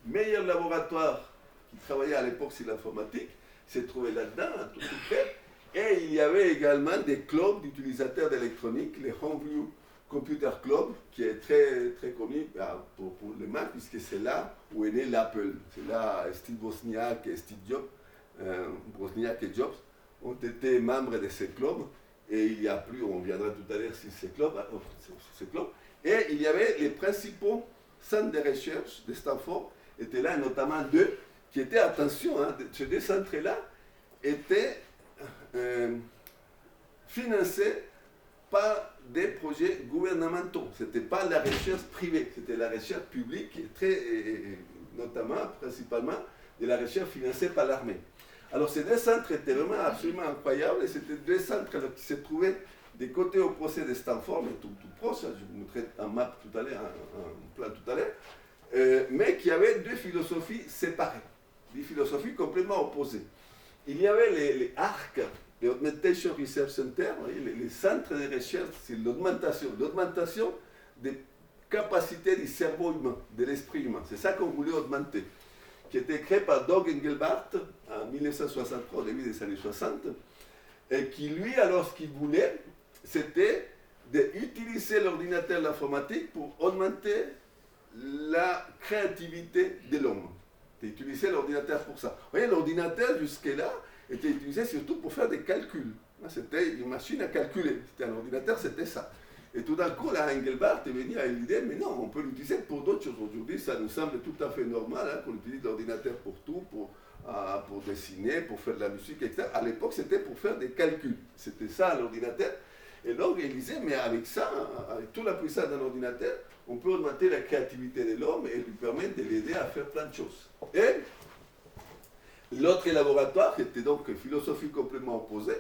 meilleurs laboratoires qui travaillaient à l'époque sur l'informatique, se trouvaient là-dedans, tout près. Et il y avait également des clubs d'utilisateurs d'électronique, les Homeview Computer Club, qui est très, très connu pour les Mac, puisque c'est là où est né l'Apple. C'est là Steve Wozniak et Steve Jobs, Wozniak et Jobs ont été membres de ces clubs. Et il y a plus, on viendra tout à l'heure sur ces clubs, Et il y avait les principaux centres de recherche de Stanford, étaient là, notamment deux, qui étaient, attention, hein, ces deux centres-là étaient financés par des projets gouvernementaux. Ce n'était pas la recherche privée, c'était la recherche publique, notamment, principalement, de la recherche financée par l'armée. Alors ces deux centres étaient vraiment absolument incroyables, et c'était deux centres qui se trouvaient des côtés opposés de Stanford, mais tout proche, je vous montrerai un map tout à l'heure, un plan tout à l'heure, mais qui avaient deux philosophies séparées, des philosophies complètement opposées. Il y avait les ARC, les Augmentation Research Center, les centres de recherche sur l'augmentation des capacités du cerveau humain, de l'esprit humain. C'est ça qu'on voulait augmenter, qui était créé par Doug Engelbart en 1963, au début des années 60, et qui, lui, alors, ce qu'il voulait, c'était d'utiliser l'ordinateur et l'informatique pour augmenter la créativité de l'homme. D'utiliser l'ordinateur pour ça. Vous voyez, l'ordinateur, jusque-là, était utilisé surtout pour faire des calculs. C'était une machine à calculer. C'était un ordinateur, c'était ça. Et tout d'un coup, là, Engelbart est venu à l'idée, mais non, on peut l'utiliser pour d'autres choses. Aujourd'hui, ça nous semble tout à fait normal, hein, qu'on utilise l'ordinateur pour tout, pour dessiner, pour faire de la musique, etc. À l'époque, c'était pour faire des calculs. C'était ça, l'ordinateur. Et donc, il disait, mais avec ça, avec toute la puissance d'un ordinateur, on peut augmenter la créativité de l'homme et lui permettre de l'aider à faire plein de choses. Et l'autre laboratoire, qui était donc philosophie complètement opposée,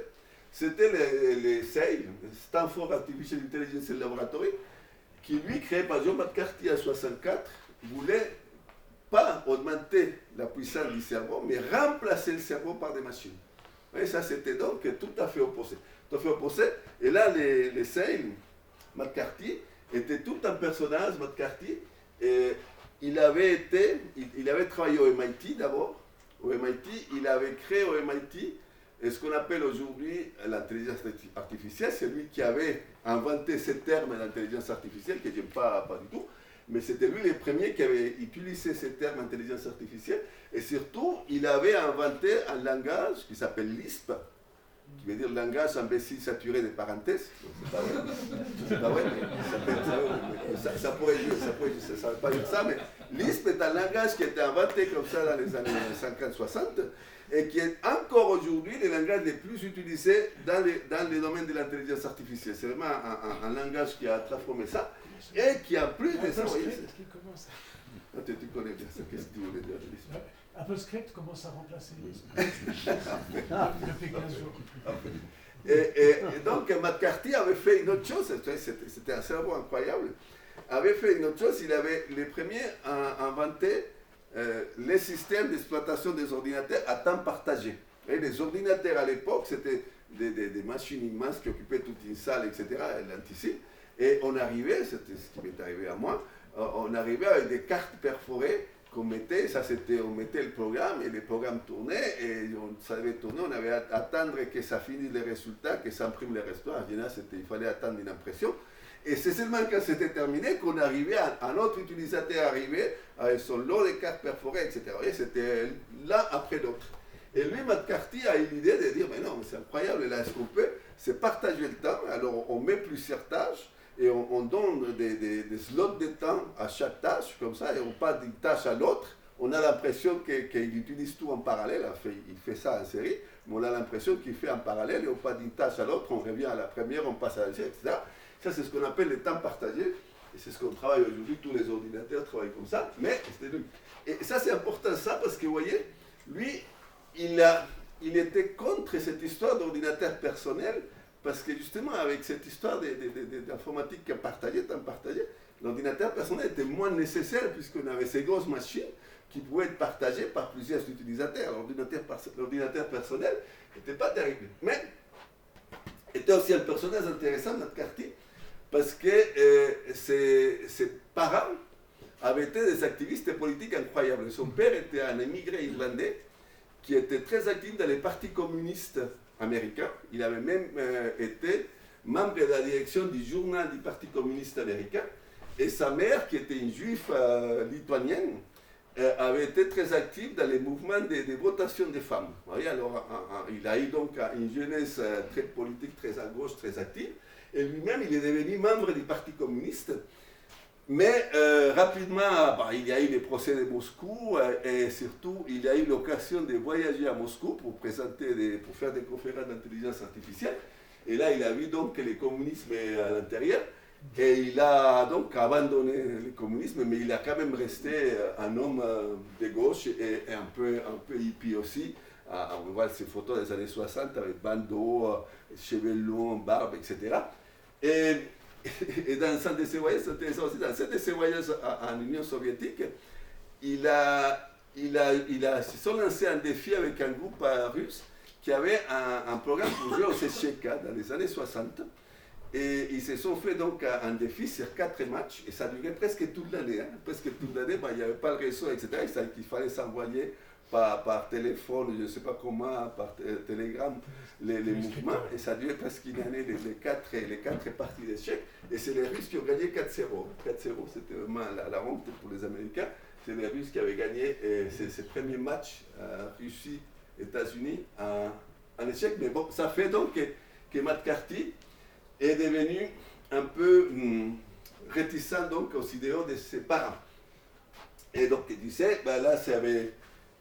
c'était les SAIL, Stanford Artificial Intelligence Laboratory, qui lui, créé par John McCarthy en 1964, voulait pas augmenter la puissance du cerveau, mais remplacer le cerveau par des machines. Et ça, c'était donc tout à fait opposé. Tout à fait opposé. Et là, les SAIL, McCarthy, était tout un personnage, McCarthy, et il avait travaillé au MIT d'abord. Au MIT, il avait créé au MIT ce qu'on appelle aujourd'hui l'intelligence artificielle. C'est lui qui avait inventé ce terme, l'intelligence artificielle, que je n'aime pas du tout. Mais c'était lui le premier qui avait utilisé ce terme intelligence artificielle. Et surtout, il avait inventé un langage qui s'appelle Lisp, qui veut dire langage imbécile saturé de parenthèses. C'est pas vrai. C'est pas vrai. Ça pourrait dire, ça ne veut pas dire ça, mais Lisp est un langage qui a été inventé comme ça dans les années 50-60 et qui est encore aujourd'hui le langage le plus utilisé dans les domaines de l'intelligence artificielle. C'est vraiment un langage qui a transformé ça et qui a plus de ça. Tu connais bien ça, qu'est-ce que tu voulais dire, Lisp? AppleScript commence à remplacer depuis 15 jours. Et donc McCarthy avait fait une autre chose, c'était un cerveau incroyable, avait fait une autre chose, il avait les premiers à inventer les systèmes d'exploitation des ordinateurs à temps partagé. Et les ordinateurs à l'époque, c'était des machines immenses qui occupaient toute une salle, etc., l'anticipent. Et on arrivait, c'était ce qui m'est arrivé à moi, on arrivait avec des cartes perforées qu'on mettait, on mettait le programme et le programme tournait et on savait tourner, on avait à attendre que ça finisse les résultats, que ça imprime les résultats. En général, il fallait attendre une impression. Et c'est seulement quand c'était terminé qu'on arrivait à notre utilisateur arrivait avec son lot de cartes perforées, etc. Et c'était l'un après l'autre. Et lui, McCarthy a eu l'idée de dire, mais non, c'est incroyable, là, ce qu'on peut, c'est partager le temps. Alors on met plusieurs tâches. Et on donne des slots de temps à chaque tâche, comme ça, et on passe d'une tâche à l'autre. On a l'impression qu'il utilise tout en parallèle, il fait ça en série. mais on a l'impression qu'il fait en parallèle et on passe d'une tâche à l'autre, on revient à la première, on passe à la deuxième, etc. Ça, c'est ce qu'on appelle le temps partagé, et c'est ce qu'on travaille aujourd'hui, tous les ordinateurs travaillent comme ça, mais c'était lui. Et ça, c'est important, ça, parce que vous voyez, lui, il était contre cette histoire d'ordinateur personnel, parce que justement, avec cette histoire d'informatique partagée, temps partagé, l'ordinateur personnel était moins nécessaire, puisqu'on avait ces grosses machines qui pouvaient être partagées par plusieurs utilisateurs. L'ordinateur personnel n'était pas terrible. Mais était aussi un personnage intéressant, McCarthy, parce que ses parents avaient été des activistes politiques incroyables. Son père était un émigré irlandais qui était très actif dans les partis communistes américains. Il avait même été membre de la direction du journal du Parti communiste américain. Et sa mère, qui était une juive lituanienne, avait été très active dans les mouvements de votation des femmes. Vous voyez, alors, il a eu donc une jeunesse très politique, très à gauche, très active. Et lui-même, il est devenu membre du Parti communiste. Mais rapidement, il y a eu les procès de Moscou et surtout, il y a eu l'occasion de voyager à Moscou pour faire des conférences d'intelligence artificielle. Et là, il a vu donc le communisme à l'intérieur. Et il a donc abandonné le communisme, mais il a quand même resté un homme de gauche et un peu hippie aussi. On voit ces photos des années 60 avec bandeau, cheveux longs, barbe, etc. Et dans un de ses voyages, c'est intéressant aussi, dans un de ses voyages en Union soviétique, il se sont lancés un défi avec un groupe russe qui avait un programme pour jouer aux échecs dans les années 60. Et ils se sont fait donc un défi sur 4 matchs, et ça durait presque toute l'année. Presque toute l'année, il n'y avait pas le réseau, etc. Il fallait s'envoyer par téléphone, je ne sais pas comment, par télégramme, les mouvements, et ça durait presque une année, les quatre parties d'échecs. Et c'est les Russes qui ont gagné 4-0. 4-0, c'était vraiment la honte pour les Américains. C'est les Russes qui avaient gagné ces premiers matchs, Russie, États-Unis, en échec. Mais bon, ça fait donc que McCarthy est devenu un peu réticent donc aux idéaux de ses parents. Et donc il disait, là c'est avec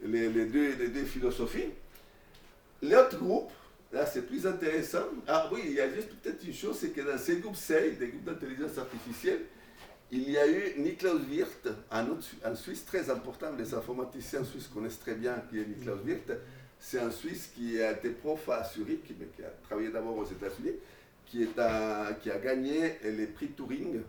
les deux philosophies. L'autre groupe, là c'est plus intéressant. Ah oui, il y a juste peut-être une chose, c'est que dans ces groupes SEI, des groupes d'intelligence artificielle, il y a eu Niklaus Wirth, un Suisse très important, les informaticiens suisses connaissent très bien qui est Niklaus Wirth. C'est un Suisse qui a été prof à Zurich, mais qui a travaillé d'abord aux États-Unis, qui a gagné les prix Turing,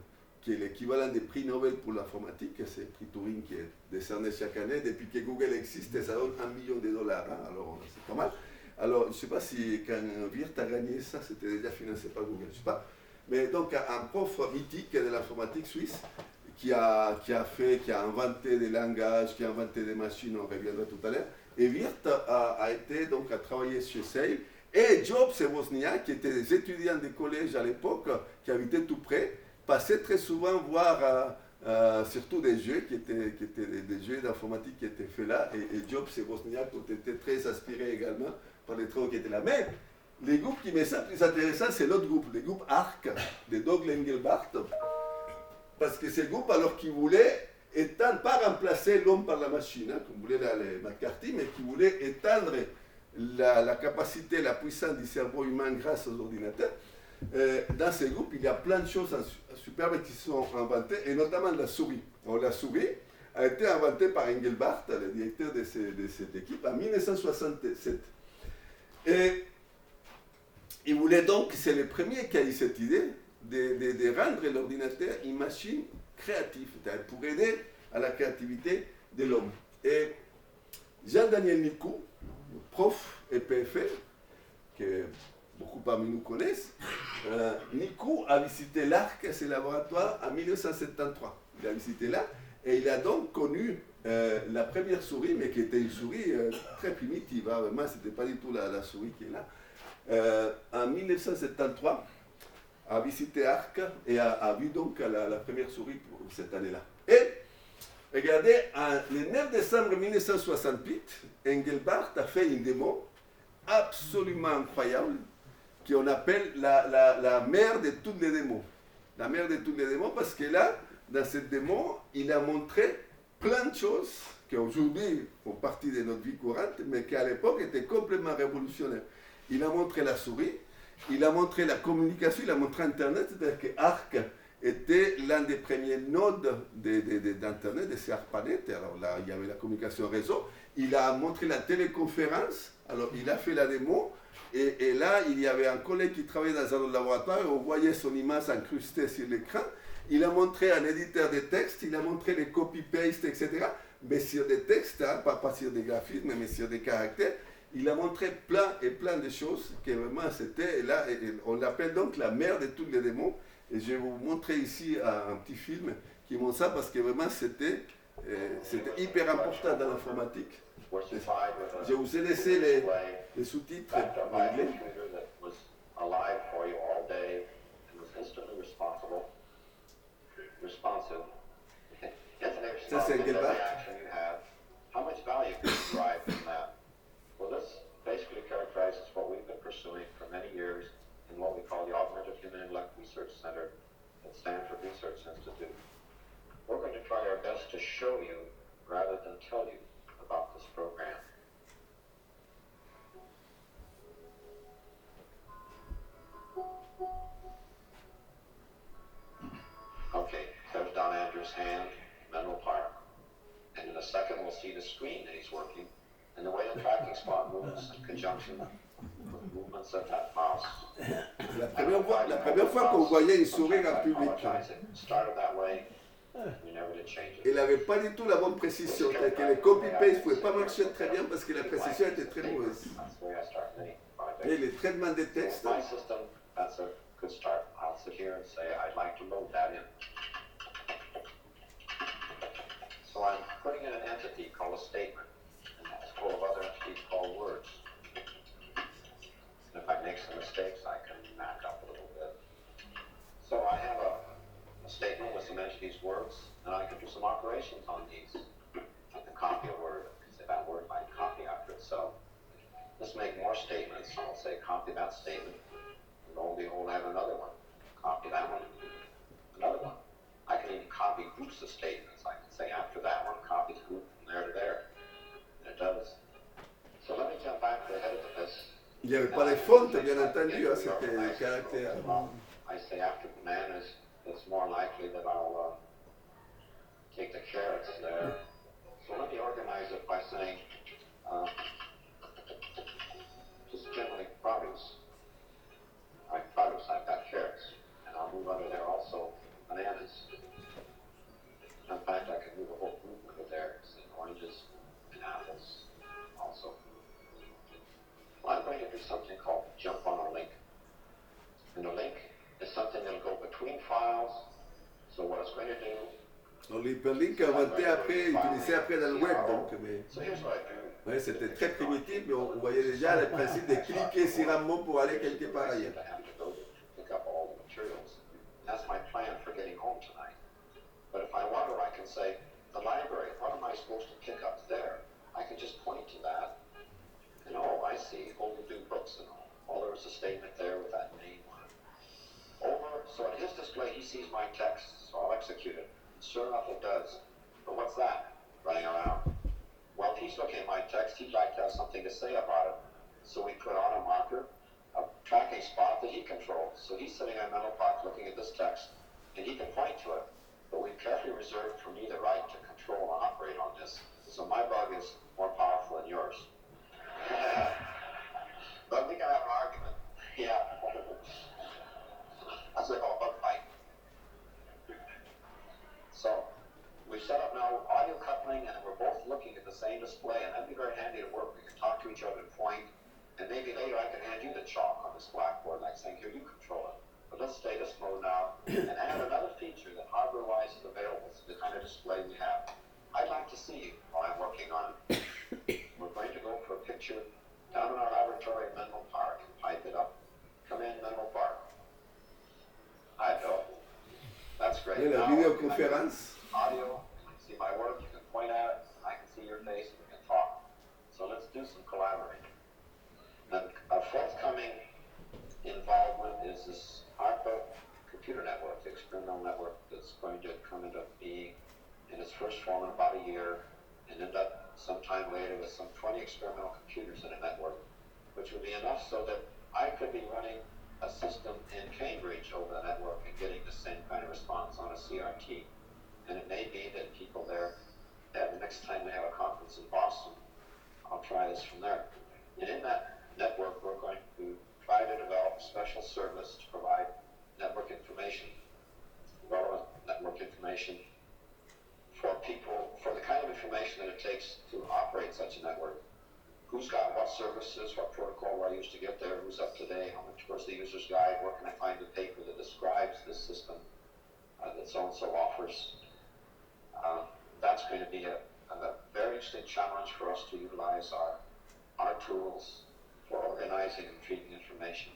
qui est l'équivalent des prix Nobel pour l'informatique. C'est le prix Turing qui est décerné chaque année. Depuis que Google existe, ça donne $1 million. Alors, c'est pas mal. Alors, je ne sais pas si quand Wirth a gagné ça, c'était déjà financé par Google. Je ne sais pas. Mais donc, un prof mythique de l'informatique suisse qui a inventé des langages, qui a inventé des machines, on reviendra tout à l'heure. Et Wirth a travaillé chez SEI. Et Jobs et Wozniak, qui étaient des étudiants de collège à l'époque, qui habitaient tout près, passaient très souvent voir surtout des jeux qui étaient des jeux d'informatique qui étaient faits là. Et Jobs et Wozniak ont été très inspirés également par les travaux qui étaient là. Mais les groupes qui me semblent plus intéressants, c'est l'autre groupe, le groupe ARC de Doug Engelbart. Parce que c'est le groupe alors qui voulait étendre, pas remplacer l'homme par la machine, comme voulait les McCarthy, mais qui voulait étendre la capacité, la puissance du cerveau humain grâce aux ordinateurs. Dans ces groupes, il y a plein de choses superbes qui sont inventées, et notamment la souris. Alors, la souris a été inventée par Engelbart, le directeur de cette équipe, en 1967. Et il voulait donc, c'est le premier qui a eu cette idée, de rendre l'ordinateur une machine créative, pour aider à la créativité de l'homme. Et Jean-Daniel Nicou, prof EPFL, que beaucoup parmi nous connaissent, Nicou a visité l'ARC, ses laboratoires, en 1973. Il a visité là, et il a donc connu la première souris, mais qui était une souris très primitive. Vraiment, ce n'était pas du tout la souris qui est là. En 1973, a visité ARC et a vu donc la première souris pour cette année-là. Et regardez, le 9 décembre 1968, Engelbart a fait une démo absolument incroyable qu'on appelle la mère de toutes les démos. La mère de toutes les démos, parce que là, dans cette démo, il a montré plein de choses qu'aujourd'hui font partie de notre vie courante, mais qu'à l'époque étaient complètement révolutionnaires. Il a montré la souris, il a montré la communication, il a montré Internet, c'est-à-dire que Arc était l'un des premiers nodes d'Internet, de ces ARPANET. Alors là, il y avait la communication réseau. Il a montré la téléconférence, alors il a fait la démo, et là, il y avait un collègue qui travaillait dans un laboratoire, et on voyait son image incrustée sur l'écran. Il a montré un éditeur de texte, il a montré les copy-paste, etc. Mais sur des textes, hein, pas sur des graphismes, mais sur des caractères. Il a montré plein et plein de choses que vraiment c'était, là, on l'appelle donc la mère de toutes les démos. Et je vais vous montrer ici un petit film qui montre ça parce que vraiment c'était hyper important dans l'informatique. Je vous ai laissé les sous-titres en anglais. Ça c'est Gebhardt. How much value can you derive from that? Well, this basically characterizes what we've been pursuing for many years in what we call the Augmented Human Intellect Research Center at Stanford Research Institute. We're going to try our best to show you rather than tell you about this program. Okay, there's Don Andrews' hand, Menlo Park. And in a second we'll see the screen that he's working and the way the tracking spot moves in conjunction with movements of that mouse. La première fois qu'on voyait une souris en public, Started that way, we never did change it. il n'avait pas du tout la bonne précision. C'est-à-dire que les copy-paste ne pouvaient pas marcher très bien parce que la précision était très mauvaise. That's the way I start many projects. Et les traitements des textes, My system, that's a good start. I'll sit here and say, I'd like to load that in. So I'm putting in an entity called a statement, and it's full of other entities called words. And if I make some mistakes, I can back up a little bit. So I have a statement with some entities, words, and I can do some operations on these. I can copy a word, because that word might copy after itself. Let's make more statements. I'll say copy that statement, and lo and behold, I have another one. Copy that one, another one. I can even copy groups of statements. I can say after that one, copy the group from there to there. And it does. So let me jump back to the head of this. il n'y avait pas les fontes, bien entendu, hein, c'était des caractères. I say after bananas, it's more likely that I'll take the carrots there. So let me organize it by saying just generally produce. Produce, I've got carrots. And I'll move under there also bananas. In fact, I can move a whole group under there, say oranges and apples also. Well, I'm going to do something called jump on a link. And a link is something that'll go between files. So what it's going to do... Donc l'hyperlink inventé après, utilisé après dans le web, donc, mais So here's what I do. ouais, c'était très primitif, mais on voyait déjà le principe de cliquer sur un mot pour aller quelque part ailleurs. I have to go to pick up all the materials. That's my plan for getting home tonight. But if I wonder, I can say, the library, what am I supposed to pick up there? I can just point to that. And oh, I see, overdue books and all. Well, there was a statement there with that name on it. Over, so in his display, he sees my text, so I'll execute it. Sure enough, it does. But what's that running around? Well, if he's looking at my text, he'd like to have something to say about it. So we put on a marker, a tracking spot that he controls. So he's sitting on Menlo Park looking at this text, and he can point to it. But we've carefully reserved for me the right to control and operate on this. So my bug is more powerful than yours. But we can have an argument. Yeah. That's what I call a bug fight. So we've set up now audio coupling, and we're both looking at the same display, and that'd be very handy to work. We can talk to each other and point, and maybe later I can hand you the chalk on this blackboard, like saying, here, you control it. But let's stay this mode now and add another feature that hardware-wise is available to the kind of display we have. I'd like to see you while I'm working on it. We're going to go for a picture down in our laboratory at Menlo Park. Pipe it up. Come in, Menlo Park. Hi, Bill. That's great. Et la Now, vidéoconférence. audio, you can see my work, you can point at it, I can see your face, and we can talk. So let's do some collaborating. And a forthcoming involvement is this ARPA computer network, the experimental network that's going to come into being in its first form in about a year. and end up sometime later with some 20 experimental computers in a network, which would be enough so that I could be running a system in Cambridge over the network and getting the same kind of response on a CRT. And it may be that people there, the next time they have a conference in Boston, I'll try this from there. And in that network, we're going to try to develop a special service to provide network information, relevant network information for people, for the kind of information that it takes to operate such a network. Who's got what services, what protocol do I use to get there, who's up to date, how much, where's the user's guide, where can I find the paper that describes this system that so-and-so offers. That's going to be a very interesting challenge for us to utilize our tools for organizing and treating information.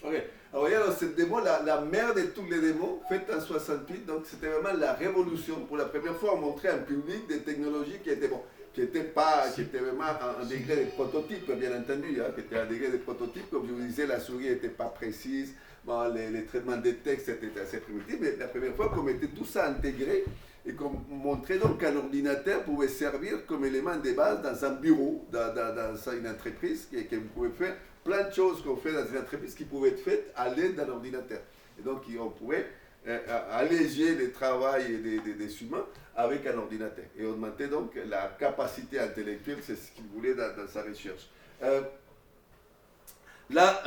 Ok, alors regarde cette démo, la mère de toutes les démos, faite en 68, donc c'était vraiment la révolution. Pour la première fois, on montrait en public des technologies qui étaient, bon, qui étaient vraiment un degré de prototype, bien entendu, hein, qui était un degré de prototype. Comme je vous disais, la souris n'était pas précise, bon, les traitements de texte étaient assez primitifs, mais la première fois qu'on mettait tout ça intégré et qu'on montrait donc qu'un ordinateur pouvait servir comme élément de base dans un bureau, dans une entreprise, et que vous pouvez faire plein de choses qu'on fait dans une entreprise qui pouvaient être faites à l'aide d'un ordinateur. Et donc, on pouvait alléger le travail des humains avec un ordinateur et augmenter donc la capacité intellectuelle, c'est ce qu'il voulait dans sa recherche. Là,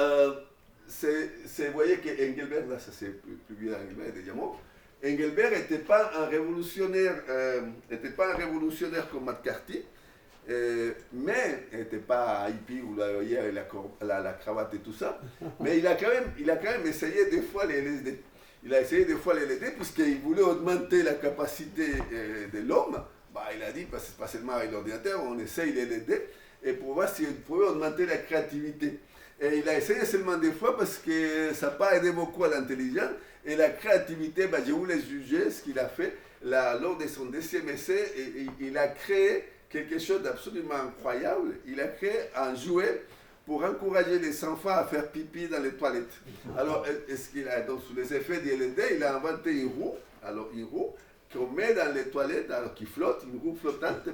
vous voyez que Engelbert, là, ça c'est publié à Engelbert et Diamant. Engelbert n'était pas un révolutionnaire, comme McCarthy, mais il n'était pas hippie ou la cravate et tout ça. Mais il a quand même essayé des fois les LSD. Il a essayé des fois les LSD puisqu'il voulait augmenter la capacité de l'homme. Bah, il a dit, pas seulement avec l'ordinateur, on essaye les LSD et pour voir si on pouvait augmenter la créativité. Et il a essayé seulement des fois parce que ça n'a pas aidé beaucoup à l'intelligence. Et la créativité, bah, je voulais juger ce qu'il a fait lors de son deuxième essai. Et il a créé quelque chose d'absolument incroyable. Il a créé un jouet pour encourager les enfants à faire pipi dans les toilettes. Alors, donc, sous les effets du LSD, il a inventé une roue. Alors, une roue qu'on met dans les toilettes, alors qui flotte, une roue flottante,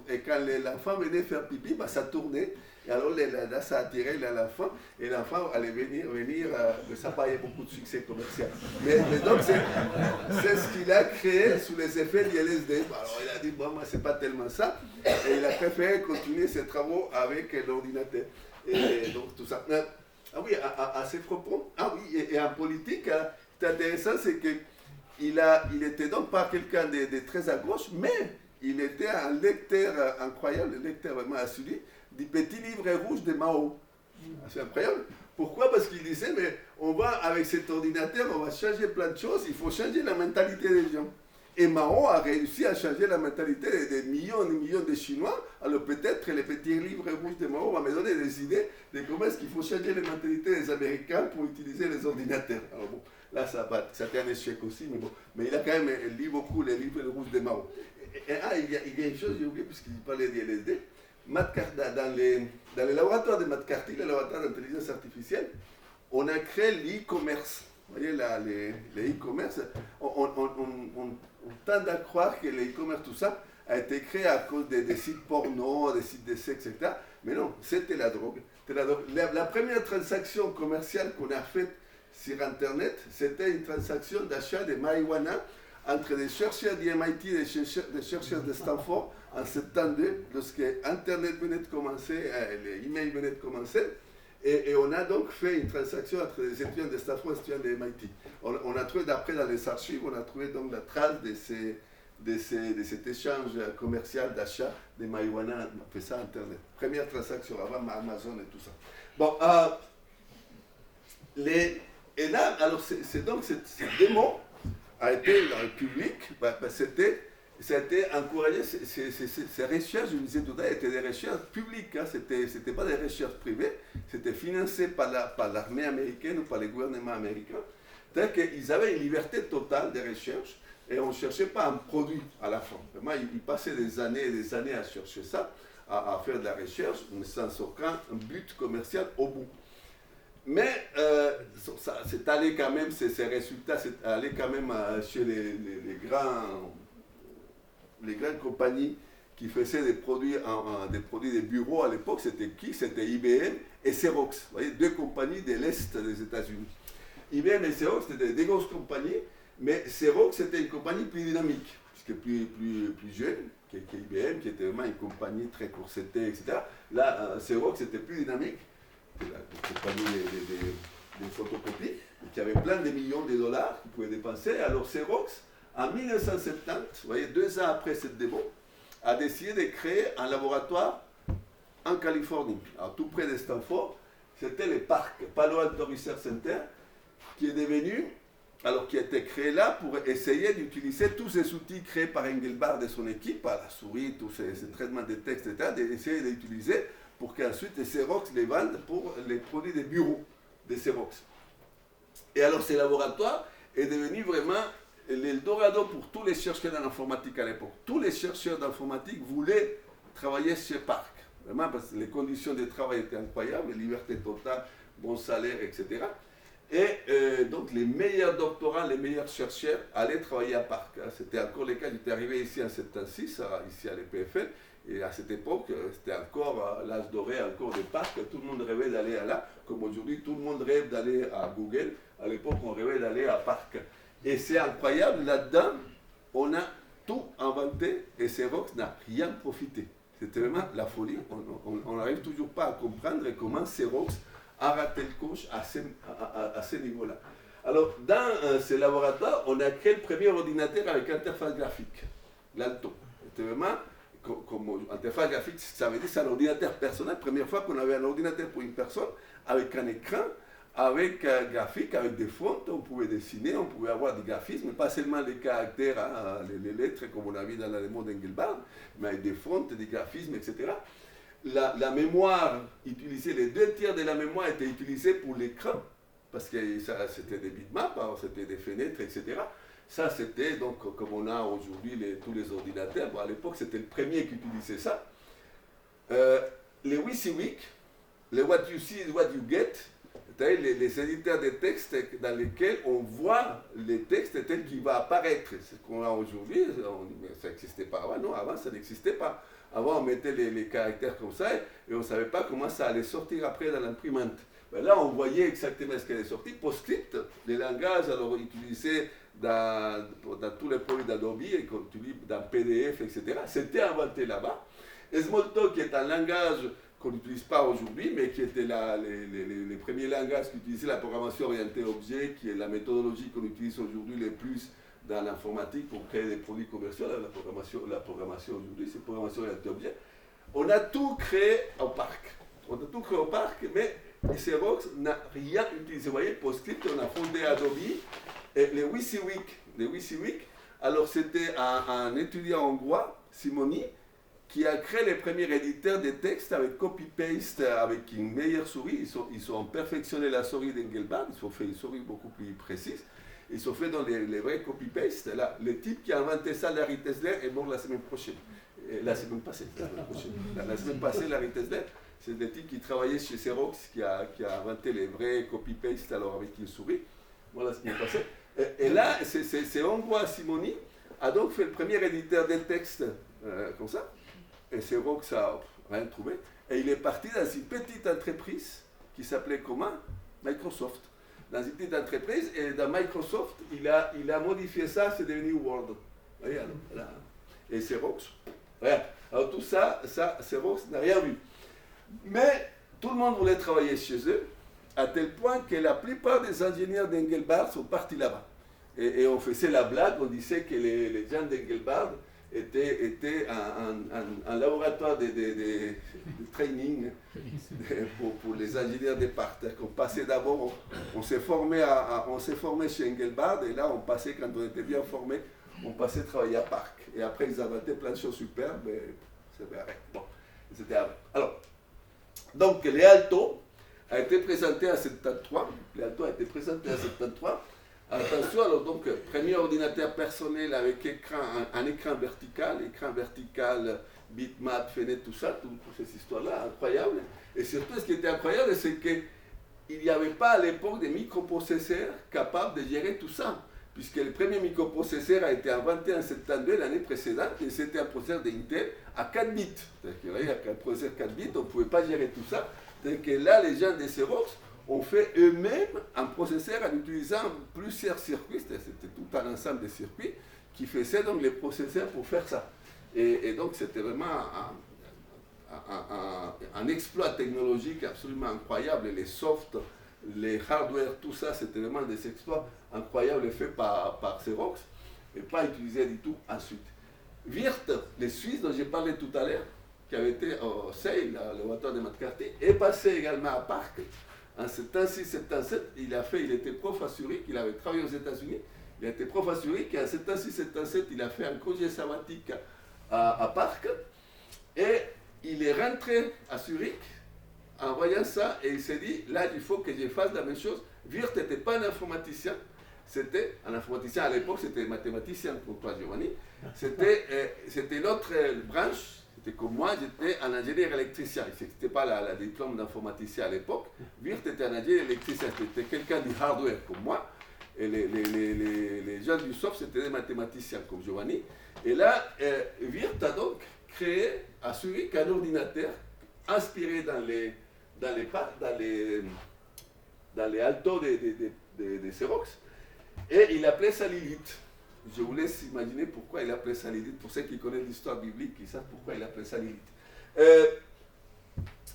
et quand l'enfant venait faire pipi, bah, ça tournait. Et alors là, ça attirait l'enfant, et l'enfant allait venir, mais ça n'a pas eu beaucoup de succès commercial. Mais donc, c'est ce qu'il a créé sous les effets du LSD. Alors il a dit, bon, moi, c'est pas tellement ça, et il a préféré continuer ses travaux avec l'ordinateur. Et donc, tout ça. Ah oui, à ses propos, ah oui, et en politique, c'est intéressant, c'est qu'il était donc pas quelqu'un de très à gauche, mais il était un lecteur incroyable, un lecteur vraiment assidu, du petit livre rouge de Mao. C'est incroyable. Pourquoi? Parce qu'il disait, mais on va, avec cet ordinateur, on va changer plein de choses, il faut changer la mentalité des gens. Et Mao a réussi à changer la mentalité des millions et millions de Chinois. Alors peut-être le petit livre rouge de Mao va me donner des idées de comment est-ce qu'il faut changer la mentalité des Américains pour utiliser les ordinateurs. Alors bon, là ça c'était un échec aussi, mais bon. Mais il a quand même lu beaucoup les livres rouges de Mao. Il y a une chose, j'ai oublié, puisqu'il parlait des LSD. Dans les laboratoires de McCarthy, les laboratoires d'intelligence artificielle, on a créé l'e-commerce. Vous voyez, les e-commerce, on tend à croire que l'e-commerce, tout ça, a été créé à cause des sites porno, des sites de sexe, etc. Mais non, c'était la drogue. La première transaction commerciale qu'on a faite sur Internet, c'était une transaction d'achat de marijuana entre des chercheurs du MIT et des chercheurs de Stanford en 72, lorsque Internet venait de commencer, les emails venaient de commencer, et on a donc fait une transaction entre les étudiants de Stanford et les étudiants de MIT. On a trouvé, d'après dans les archives, on a trouvé donc la trace de cet échange commercial d'achat de marijuana, on fait ça Internet. Première transaction avant Amazon et tout ça. Bon, et là, alors c'est donc cette démo a été dans le public, c'était encouragé, ces recherches, je vous disais tout à l'heure, étaient des recherches publiques, hein, c'était pas des recherches privées, c'était financé par l'armée américaine ou par le gouvernement américain. C'est-à-dire qu'ils avaient une liberté totale de recherche et on ne cherchait pas un produit à la fin. Vraiment, ils passaient des années et des années à chercher ça, à faire de la recherche, mais sans aucun but commercial au bout. Mais c'est allé quand même, ces résultats, c'est allé quand même chez les grands les grandes compagnies qui faisaient des produits de bureaux à l'époque, c'était qui? C'était IBM et Xerox. Vous voyez, deux compagnies de l'Est des États-Unis. IBM et Xerox, c'était des grosses compagnies, mais Xerox, c'était une compagnie plus dynamique, puisque plus jeune qu'IBM, qui était vraiment une compagnie très corsetée, etc. Là, Xerox était plus dynamique, la compagnie des photocopies, qui avait plein de millions de dollars qu'ils pouvaient dépenser. Alors Xerox, en 1970, vous voyez, 2 ans après cette démo, a décidé de créer un laboratoire en Californie, alors tout près de Stanford. C'était le parc Palo Alto Research Center, qui est devenu, alors qui a été créé là pour essayer d'utiliser tous ces outils créés par Engelbart et son équipe, la souris, tous ces traitements de texte, etc., d'essayer d'utiliser pour qu'ensuite Xerox les vende pour les produits de bureau de Xerox. Et alors ce laboratoire est devenu vraiment l'Eldorado pour tous les chercheurs en informatique à l'époque. Tous les chercheurs d'informatique voulaient travailler chez PARC, vraiment parce que les conditions de travail étaient incroyables, liberté totale, bon salaire, etc. Et donc les meilleurs doctorants, les meilleurs chercheurs allaient travailler à PARC. C'était encore le cas, j'étais arrivé ici en 76, ici à l'EPFL, et à cette époque, c'était encore l'âge doré, encore de PARC, tout le monde rêvait d'aller là, comme aujourd'hui, tout le monde rêve d'aller à Google. À l'époque, on rêvait d'aller à PARC. Et c'est incroyable, là-dedans, on a tout inventé et Xerox n'a rien profité. C'était vraiment la folie. On n'arrive toujours pas à comprendre comment Xerox a raté le coche à ce niveau-là. Alors, dans ce laboratoire, on a créé le premier ordinateur avec interface graphique, l'Alto. C'était vraiment, comme interface graphique, ça veut dire que c'est un ordinateur personnel. Première fois qu'on avait un ordinateur pour une personne, avec un écran, avec un graphique, avec des fontes, on pouvait dessiner, on pouvait avoir des graphismes, pas seulement les caractères, hein, les lettres comme on a vu dans la démo d'Engelbart, mais avec des fontes, des graphismes, etc. La mémoire utilisée, les 2/3 de la mémoire étaient utilisés pour l'écran, parce que c'était des bitmaps, hein, c'était des fenêtres, etc. Ça, c'était donc, comme on a aujourd'hui tous les ordinateurs, bon, à l'époque, c'était le premier qui utilisait ça. Les WYSIWYG, les What You See is What You Get, les éditeurs de textes dans lesquels on voit les textes tels qu'ils vont apparaître. C'est ce qu'on a aujourd'hui, ça n'existait pas avant, non, avant ça n'existait pas. Avant on mettait les caractères comme ça et on ne savait pas comment ça allait sortir après dans l'imprimante. Ben là on voyait exactement ce qui allait sortir. PostScript, les langages alors utilisés dans tous les produits d'Adobe et qu'on utilise dans PDF, etc. C'était inventé là-bas. Et Smalltalk est un langage qu'on n'utilise pas aujourd'hui, mais qui était les premiers langages qui utilisaient la programmation orientée objet, qui est la méthodologie qu'on utilise aujourd'hui le plus dans l'informatique pour créer des produits commerciaux. La programmation aujourd'hui, c'est programmation orientée objet. On a tout créé au parc. On a tout créé au parc, mais Xerox n'a rien utilisé. Vous voyez, PostScript, on a fondé Adobe, et les WYSIWYG, alors c'était un étudiant hongrois, Simoni, qui a créé les premiers éditeurs de textes avec copy-paste, avec une meilleure souris. Ils ont perfectionné la souris d'Engelbart, ils ont fait une souris beaucoup plus précise. Ils ont fait dans les vrais copy-paste. Le type qui a inventé ça, Larry Tesler, est mort la semaine prochaine. La semaine passée, la semaine passée, Larry Tesler, c'est le type qui travaillait chez Xerox, qui a inventé les vrais copy-paste alors avec une souris. Voilà la semaine passée. Et là, c'est hongrois Simoni a donc fait le premier éditeur de textes comme ça. Et Xerox n'a rien trouvé. Et il est parti dans une petite entreprise qui s'appelait comment? Microsoft. Dans une petite entreprise, et dans Microsoft, il a modifié ça, c'est devenu Word. Vous voyez, alors, là. Et Xerox, rien. Alors tout ça, Xerox n'a rien vu. Mais tout le monde voulait travailler chez eux, à tel point que la plupart des ingénieurs d'Engelbart sont partis là-bas. Et on faisait la blague, on disait que les gens d'Engelbart était un laboratoire de training pour les ingénieurs de parc. On passait d'abord, on s'est formé chez Engelbart et là on passait, quand on était bien formé, on passait travailler à Parc. Et après ils inventaient plein de choses superbes, mais c'était arrêté. Bon, c'était arrêté. Alors, donc les Alto a été présenté en 73. Les Alto a été présenté en 73. Attention, alors donc, premier ordinateur personnel avec un écran vertical, bitmap, fenêtre, tout ça, toute cette histoire-là, incroyable. Et surtout, ce qui était incroyable, c'est qu'il n'y avait pas à l'époque de microprocesseurs capables de gérer tout ça. puisque le premier microprocesseur a été inventé en 72 l'année précédente, et c'était un processeur d'Intel à 4 bits. C'est-à-dire que là, il y a un processeur 4 bits, on ne pouvait pas gérer tout ça. C'est-à-dire que là, les gens de Xerox ont fait eux-mêmes un processeur en utilisant plusieurs circuits, c'était tout un ensemble de circuits qui faisaient donc les processeurs pour faire ça. Et donc c'était vraiment un exploit technologique absolument incroyable. Les softs, les hardware, tout ça, c'était vraiment des exploits incroyables faits par Xerox et pas utilisés du tout ensuite. Wirth, les Suisses dont j'ai parlé tout à l'heure, qui avait été au SEI, le laboratoire de McCarthy, est passé également à Parc. En 76-77, il était prof à Zurich, il avait travaillé aux États-Unis, il a été prof à Zurich, et en 76-77, il a fait un congé sabbatique à Parc, et il est rentré à Zurich en voyant ça, et il s'est dit, là, il faut que je fasse la même chose. Wirth n'était pas un informaticien, c'était un informaticien à l'époque, c'était mathématicien pour toi, Giovanni, c'était l'autre branche. C'était comme moi, j'étais un ingénieur électricien. Ce n'était pas le diplôme d'informaticien à l'époque. Wirth était un ingénieur électricien, c'était quelqu'un du hardware comme moi. Et les gens du soft, c'était des mathématiciens comme Giovanni. Et là, Wirth a donc créé à Zurich un ordinateur inspiré dans les altos de Xerox. Et il appelait ça Lilith. Je vous laisse imaginer pourquoi il appelait ça Lilith. Pour ceux qui connaissent l'histoire biblique, ils savent pourquoi il appelait ça Lilith.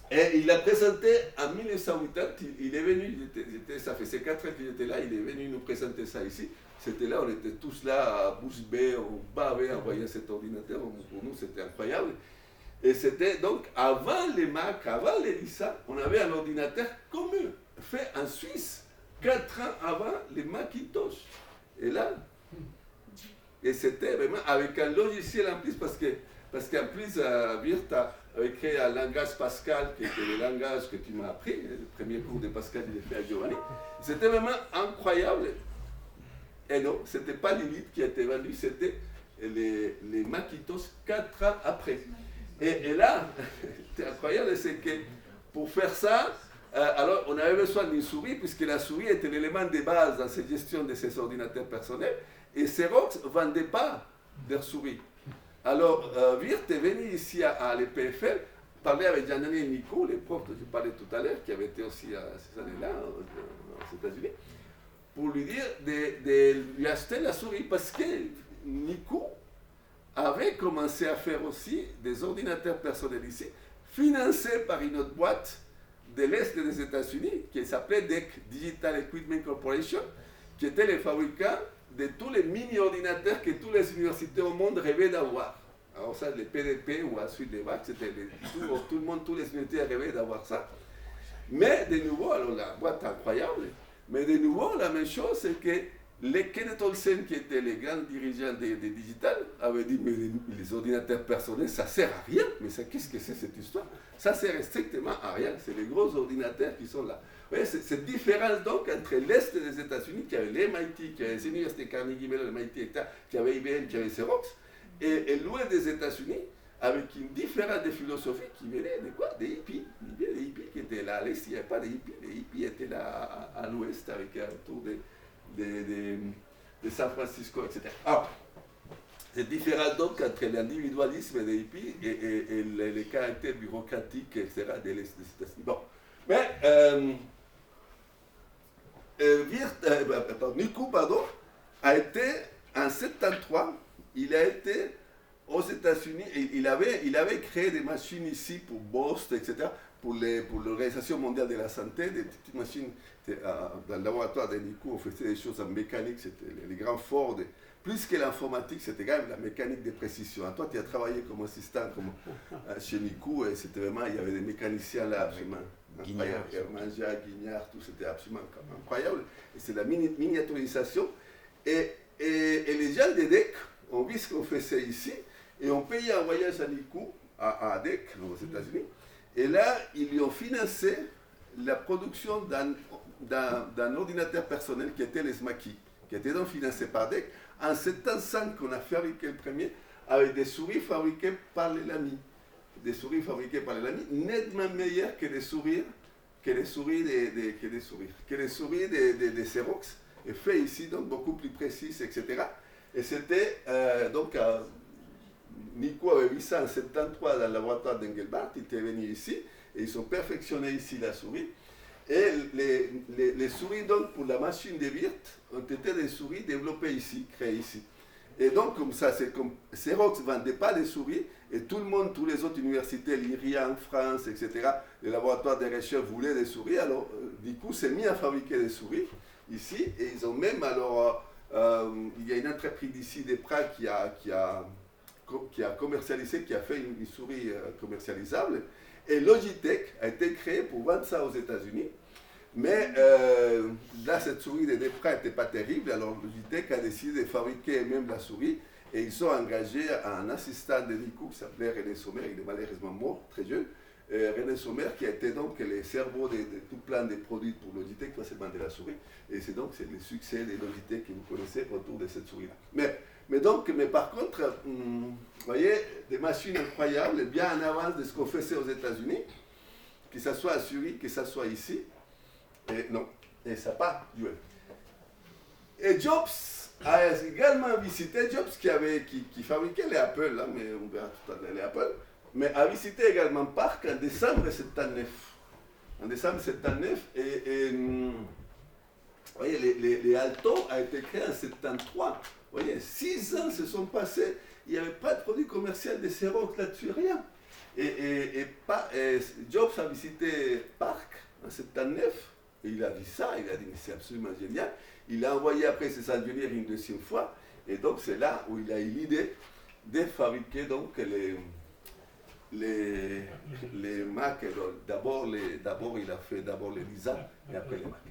Et il l'a présenté en 1980. Il est venu, ça faisait 4 ans qu'il était là, il est venu nous présenter ça ici. C'était là, on était tous là à bouche bée, on bavait en voyant cet ordinateur. Pour nous, c'était incroyable. Et c'était donc avant les Mac, avant les Lisa, on avait un ordinateur comme eux, fait en Suisse, 4 ans avant les Macintosh. Et là, et c'était vraiment avec un logiciel en plus, parce qu'en plus, Wirth avait créé un langage Pascal, qui était le langage que tu m'as appris, le premier cours de Pascal, je l'ai fait à Giovanni. C'était vraiment incroyable. Et non, ce n'était pas Lilith qui a été vendu, c'était les Macintosh 4 ans après. Et là, c'est incroyable, c'est que pour faire ça, alors on avait besoin d'une souris, puisque la souris était l'élément de base dans cette gestion de ces ordinateurs personnels. Et Xerox ne vendait pas des souris. Alors, Wirth est venu ici à l'EPFL, parler avec Giannani et Nico, les profs dont je parlais tout à l'heure, qui avaient été aussi à ces années-là, aux États-Unis, pour lui dire de lui acheter la souris, parce que Nico avait commencé à faire aussi des ordinateurs personnels ici, financés par une autre boîte de l'Est des États-Unis, qui s'appelait DEC, Digital Equipment Corporation, qui était le fabricant de tous les mini-ordinateurs que toutes les universités au monde rêvaient d'avoir. Alors ça, les PDP ou ensuite les VAC, c'était tout le monde, toutes les universités rêvaient d'avoir ça. Mais de nouveau, alors la boîte incroyable, mais de nouveau, la même chose, c'est que les Kenneth Olsen, qui étaient les grands dirigeants des Digital, avaient dit, mais les ordinateurs personnels, ça sert à rien. Mais qu'est-ce que c'est cette histoire? Ça sert strictement à rien. C'est les gros ordinateurs qui sont là. Vous voyez, cette différence donc entre l'Est des États-Unis, qui avait les MIT, qui avait les universités Carnegie Mellon, MIT, qui avait IBM, qui avait Xerox, et l'Ouest des États-Unis, avec une différence de philosophie qui venait de quoi? Des hippies. Des hippies qui étaient là à l'Est, il n'y avait pas de hippies. Les hippies étaient là à l'Ouest, avec autour de San Francisco, etc. Alors, c'est différent donc entre l'individualisme des hippies et les caractères bureaucratiques, etc., de l'Est des États-Unis. Bon, mais Nico, a été, en 1973, il a été aux États-Unis, et il avait créé des machines ici pour Boston, etc., pour l'Organisation mondiale de la santé, des petites machines. Dans le laboratoire de Nico, on faisait des choses en mécanique, c'était les grands forts. Plus que l'informatique, c'était quand même la mécanique de précision. Toi, tu as travaillé comme assistant chez Nico, et c'était vraiment, il y avait des mécaniciens là, absolument incroyables. Hermanja, Guignard, tout, c'était absolument incroyable. Et c'est la miniaturisation. Et les gens de DEC ont vu ce qu'on faisait ici, et ont payé un voyage à Nico, à DEC, aux États-Unis. Et là, ils lui ont financé la production d'un ordinateur personnel qui était les SMACI, qui était donc financé par DEC. En 1975, on a fabriqué le premier avec des souris fabriquées par les Lamy. Des souris fabriquées par les Lamy, nettement meilleures que les souris de Xerox, est fait ici, donc beaucoup plus précise, etc. Et c'était donc Nico avait vu ça en 73 dans le laboratoire d'Engelbart, il était venu ici et ils ont perfectionné ici la souris. Et les souris donc pour la machine de Wirth ont été des souris développées ici, créées ici. Et donc comme ça, c'est comme Xerox ne vendait pas des souris et tout le monde, tous les autres universités, l'IRIA en France, etc., les laboratoires de recherche voulaient des souris, alors du coup c'est mis à fabriquer des souris ici et ils ont même alors, il y a une entreprise d'ici des Prague qui a commercialisé, qui a fait une souris commercialisable. Et Logitech a été créé pour vendre ça aux États-Unis. Mais là, cette souris de Desprez n'était pas terrible. Alors Logitech a décidé de fabriquer même la souris. Et ils ont engagé un assistant de Nico qui s'appelait René Sommer. Il est malheureusement mort, très jeune. René Sommer qui a été donc le cerveau de tout plein de produits pour Logitech, pas seulement de la souris. Et c'est donc le succès de Logitech que vous connaissez autour de cette souris-là. Mais par contre, vous voyez, des machines incroyables, bien en avance de ce qu'on faisait aux États-Unis, que ce soit à Zurich, que ce soit ici. Et non, et ça n'a pas joué. Et Jobs a également visité, Jobs qui fabriquait les Apple, là, mais on verra tout à l'heure les Apple, mais a visité également Parc en décembre 79. En décembre 79, vous voyez, les Alto a été créé en 73. Vous voyez, 6 ans se sont passés, il n'y avait pas de produit commercial de Xerox là-dessus, rien. Et Jobs a visité Parc en 79, et il a dit ça, il a dit mais c'est absolument génial. Il a envoyé après ses ingénieurs une deuxième fois, et donc c'est là où il a eu l'idée de fabriquer donc les Mac. D'abord il a fait les Lisa, et après les Mac.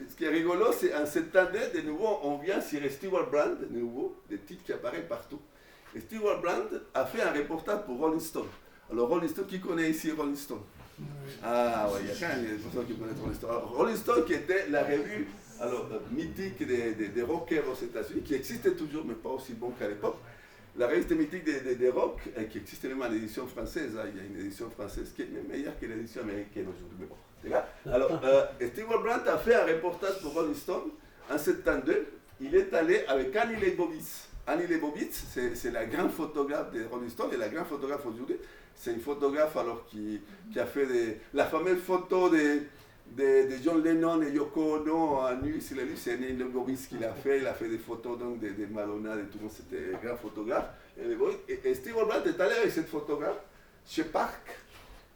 Ce qui est rigolo, c'est en cette année, de nouveau, on vient sur Stewart Brand, de nouveau, des titres qui apparaissent partout. Et Stewart Brand a fait un reportage pour Rolling Stone. Alors Rolling Stone, qui connaît ici Rolling Stone? Ah oui, il y a quand même des personnes qui connaissent Rolling Stone. Alors, Rolling Stone qui était la revue mythique des rockers aux États-Unis, qui existe toujours, mais pas aussi bon qu'à l'époque. La revue mythique des rock, qui existe même en édition française, il y a une édition française qui est même meilleure que l'édition américaine aujourd'hui. Alors, Stewart Brand a fait un reportage pour Rolling Stone en 72. Il est allé avec Annie Leibovitz. Annie Leibovitz, c'est la grande photographe de Rolling Stone et la grande photographe aujourd'hui. C'est une photographe alors qui a fait la fameuse photo de John Lennon et Yoko Ono à nu sur la lune. C'est Annie Leibovitz qui l'a fait. Il a fait des photos donc de Madonna et tout le monde. C'était un grand photographe. Et Stewart Brand est allé avec cette photographe chez Parc.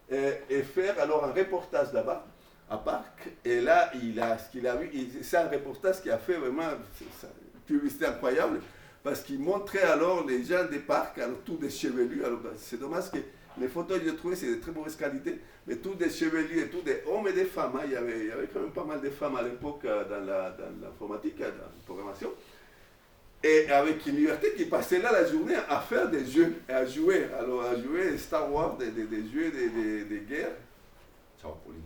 Et faire alors un reportage là-bas, à Parc. Et là, ce qu'il a vu, c'est un reportage qui a fait vraiment une publicité incroyable, parce qu'il montrait alors les gens des parcs, alors tous des chevelus. Alors c'est dommage que les photos que j'ai trouvées, c'est de très mauvaise qualité, mais tous des chevelus et tous des hommes et des femmes. Hein. Il y avait quand même pas mal de femmes à l'époque dans l'informatique, dans la programmation. Et avec une liberté qui passait là la journée à faire des jeux, à jouer Star Wars, des jeux de guerre. Ciao, Pauline.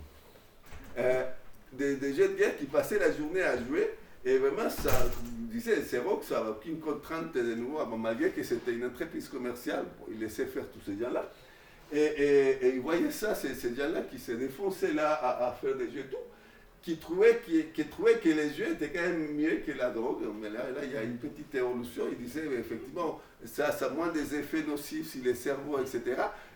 Des jeux de guerre qui passaient la journée à jouer. Et vraiment, ça, je disais, Xerox, ça n'avait aucune contrainte de nouveau, malgré que c'était une entreprise commerciale, il laissait faire tous ces gens-là. Et ils voyaient ça, ces gens-là qui se défonçaient là à faire des jeux et tout, qui trouvaient que les jeux étaient quand même mieux que la drogue. Mais là, il y a une petite évolution. Ils disaient, effectivement, ça a moins des effets nocifs sur les cerveaux, etc.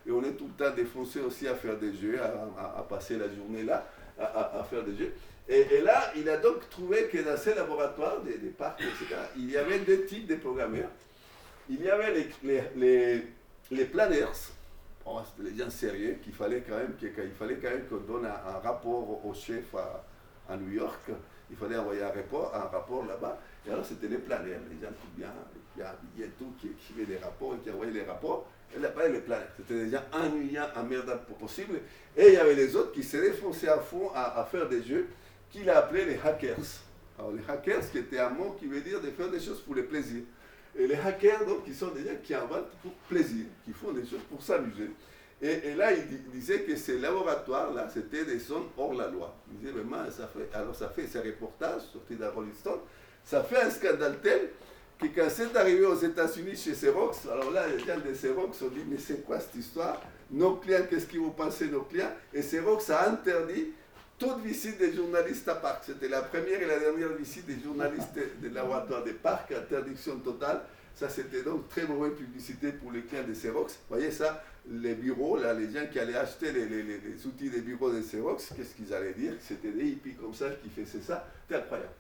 Et on est tout le temps défoncé aussi à faire des jeux, à passer la journée là, à faire des jeux. Et là, il a donc trouvé que dans ces laboratoires, des parcs, etc., il y avait deux types de programmeurs. Il y avait les planners, c'était les gens sérieux, qu'il fallait quand même qu'on donne un rapport au chef à New York. Il fallait envoyer un rapport là-bas. Et alors, c'était les planners, les gens tout bien habillés, tout, qui écrivaient des rapports et qui envoyaient les rapports. Et là-bas, les planners. C'était des gens ennuyants, emmerdables pour possible. Et il y avait les autres qui se défonçaient à fond à faire des jeux qu'il a appelés les hackers. Alors, les hackers, qui était un mot qui veut dire de faire des choses pour le plaisir. Et les hackers, donc, qui sont des gens qui inventent pour plaisir, qui font des choses pour s'amuser. Et là, il disait que ces laboratoires-là, c'était des zones hors la loi. Il disait vraiment, ça fait ces reportages sortis dans Rolling Stone, ça fait un scandale tel que quand c'est arrivé aux États-Unis chez Xerox, alors là, les gens de Xerox ont dit, mais c'est quoi cette histoire? Nos clients, qu'est-ce qu'ils vont penser, nos clients? Et Xerox a interdit toute visite des journalistes à Parc. C'était la première et la dernière visite des journalistes de laboratoire des parcs, interdiction totale. Ça, c'était donc très mauvaise publicité pour les clients de Xerox. Vous voyez ça, les bureaux, là, les gens qui allaient acheter les outils des bureaux de Xerox, qu'est-ce qu'ils allaient dire? C'était des hippies comme ça qui faisaient ça. C'était incroyable.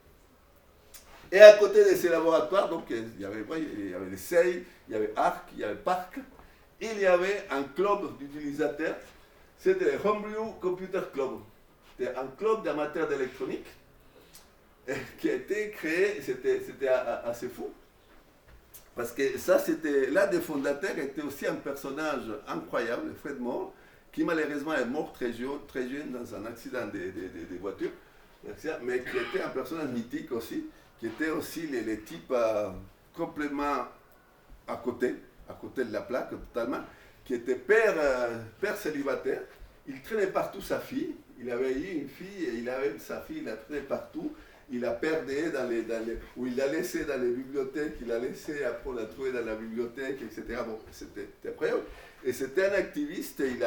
Et à côté de ces laboratoires, donc, il y avait les SEI, il y avait ARC, il y avait PARC. Il y avait un club d'utilisateurs. C'était le Homebrew Computer Club. C'était un club d'amateurs d'électronique qui a été créé, c'était assez fou. Parce que ça, c'était l'un des fondateurs, était aussi un personnage incroyable, Fred Moore, qui malheureusement est mort très jeune dans un accident de voiture, mais qui était un personnage mythique aussi, qui était aussi les types complètement à côté de la plaque totalement, qui était père célibataire. Il traînait partout sa fille, il avait eu une fille et il avait sa fille, il la traînait partout. Il la perdait ou il la laissait dans les bibliothèques, il la laissait, après on la trouvait dans la bibliothèque, etc. Bon, c'était incroyable. Et c'était un activiste, et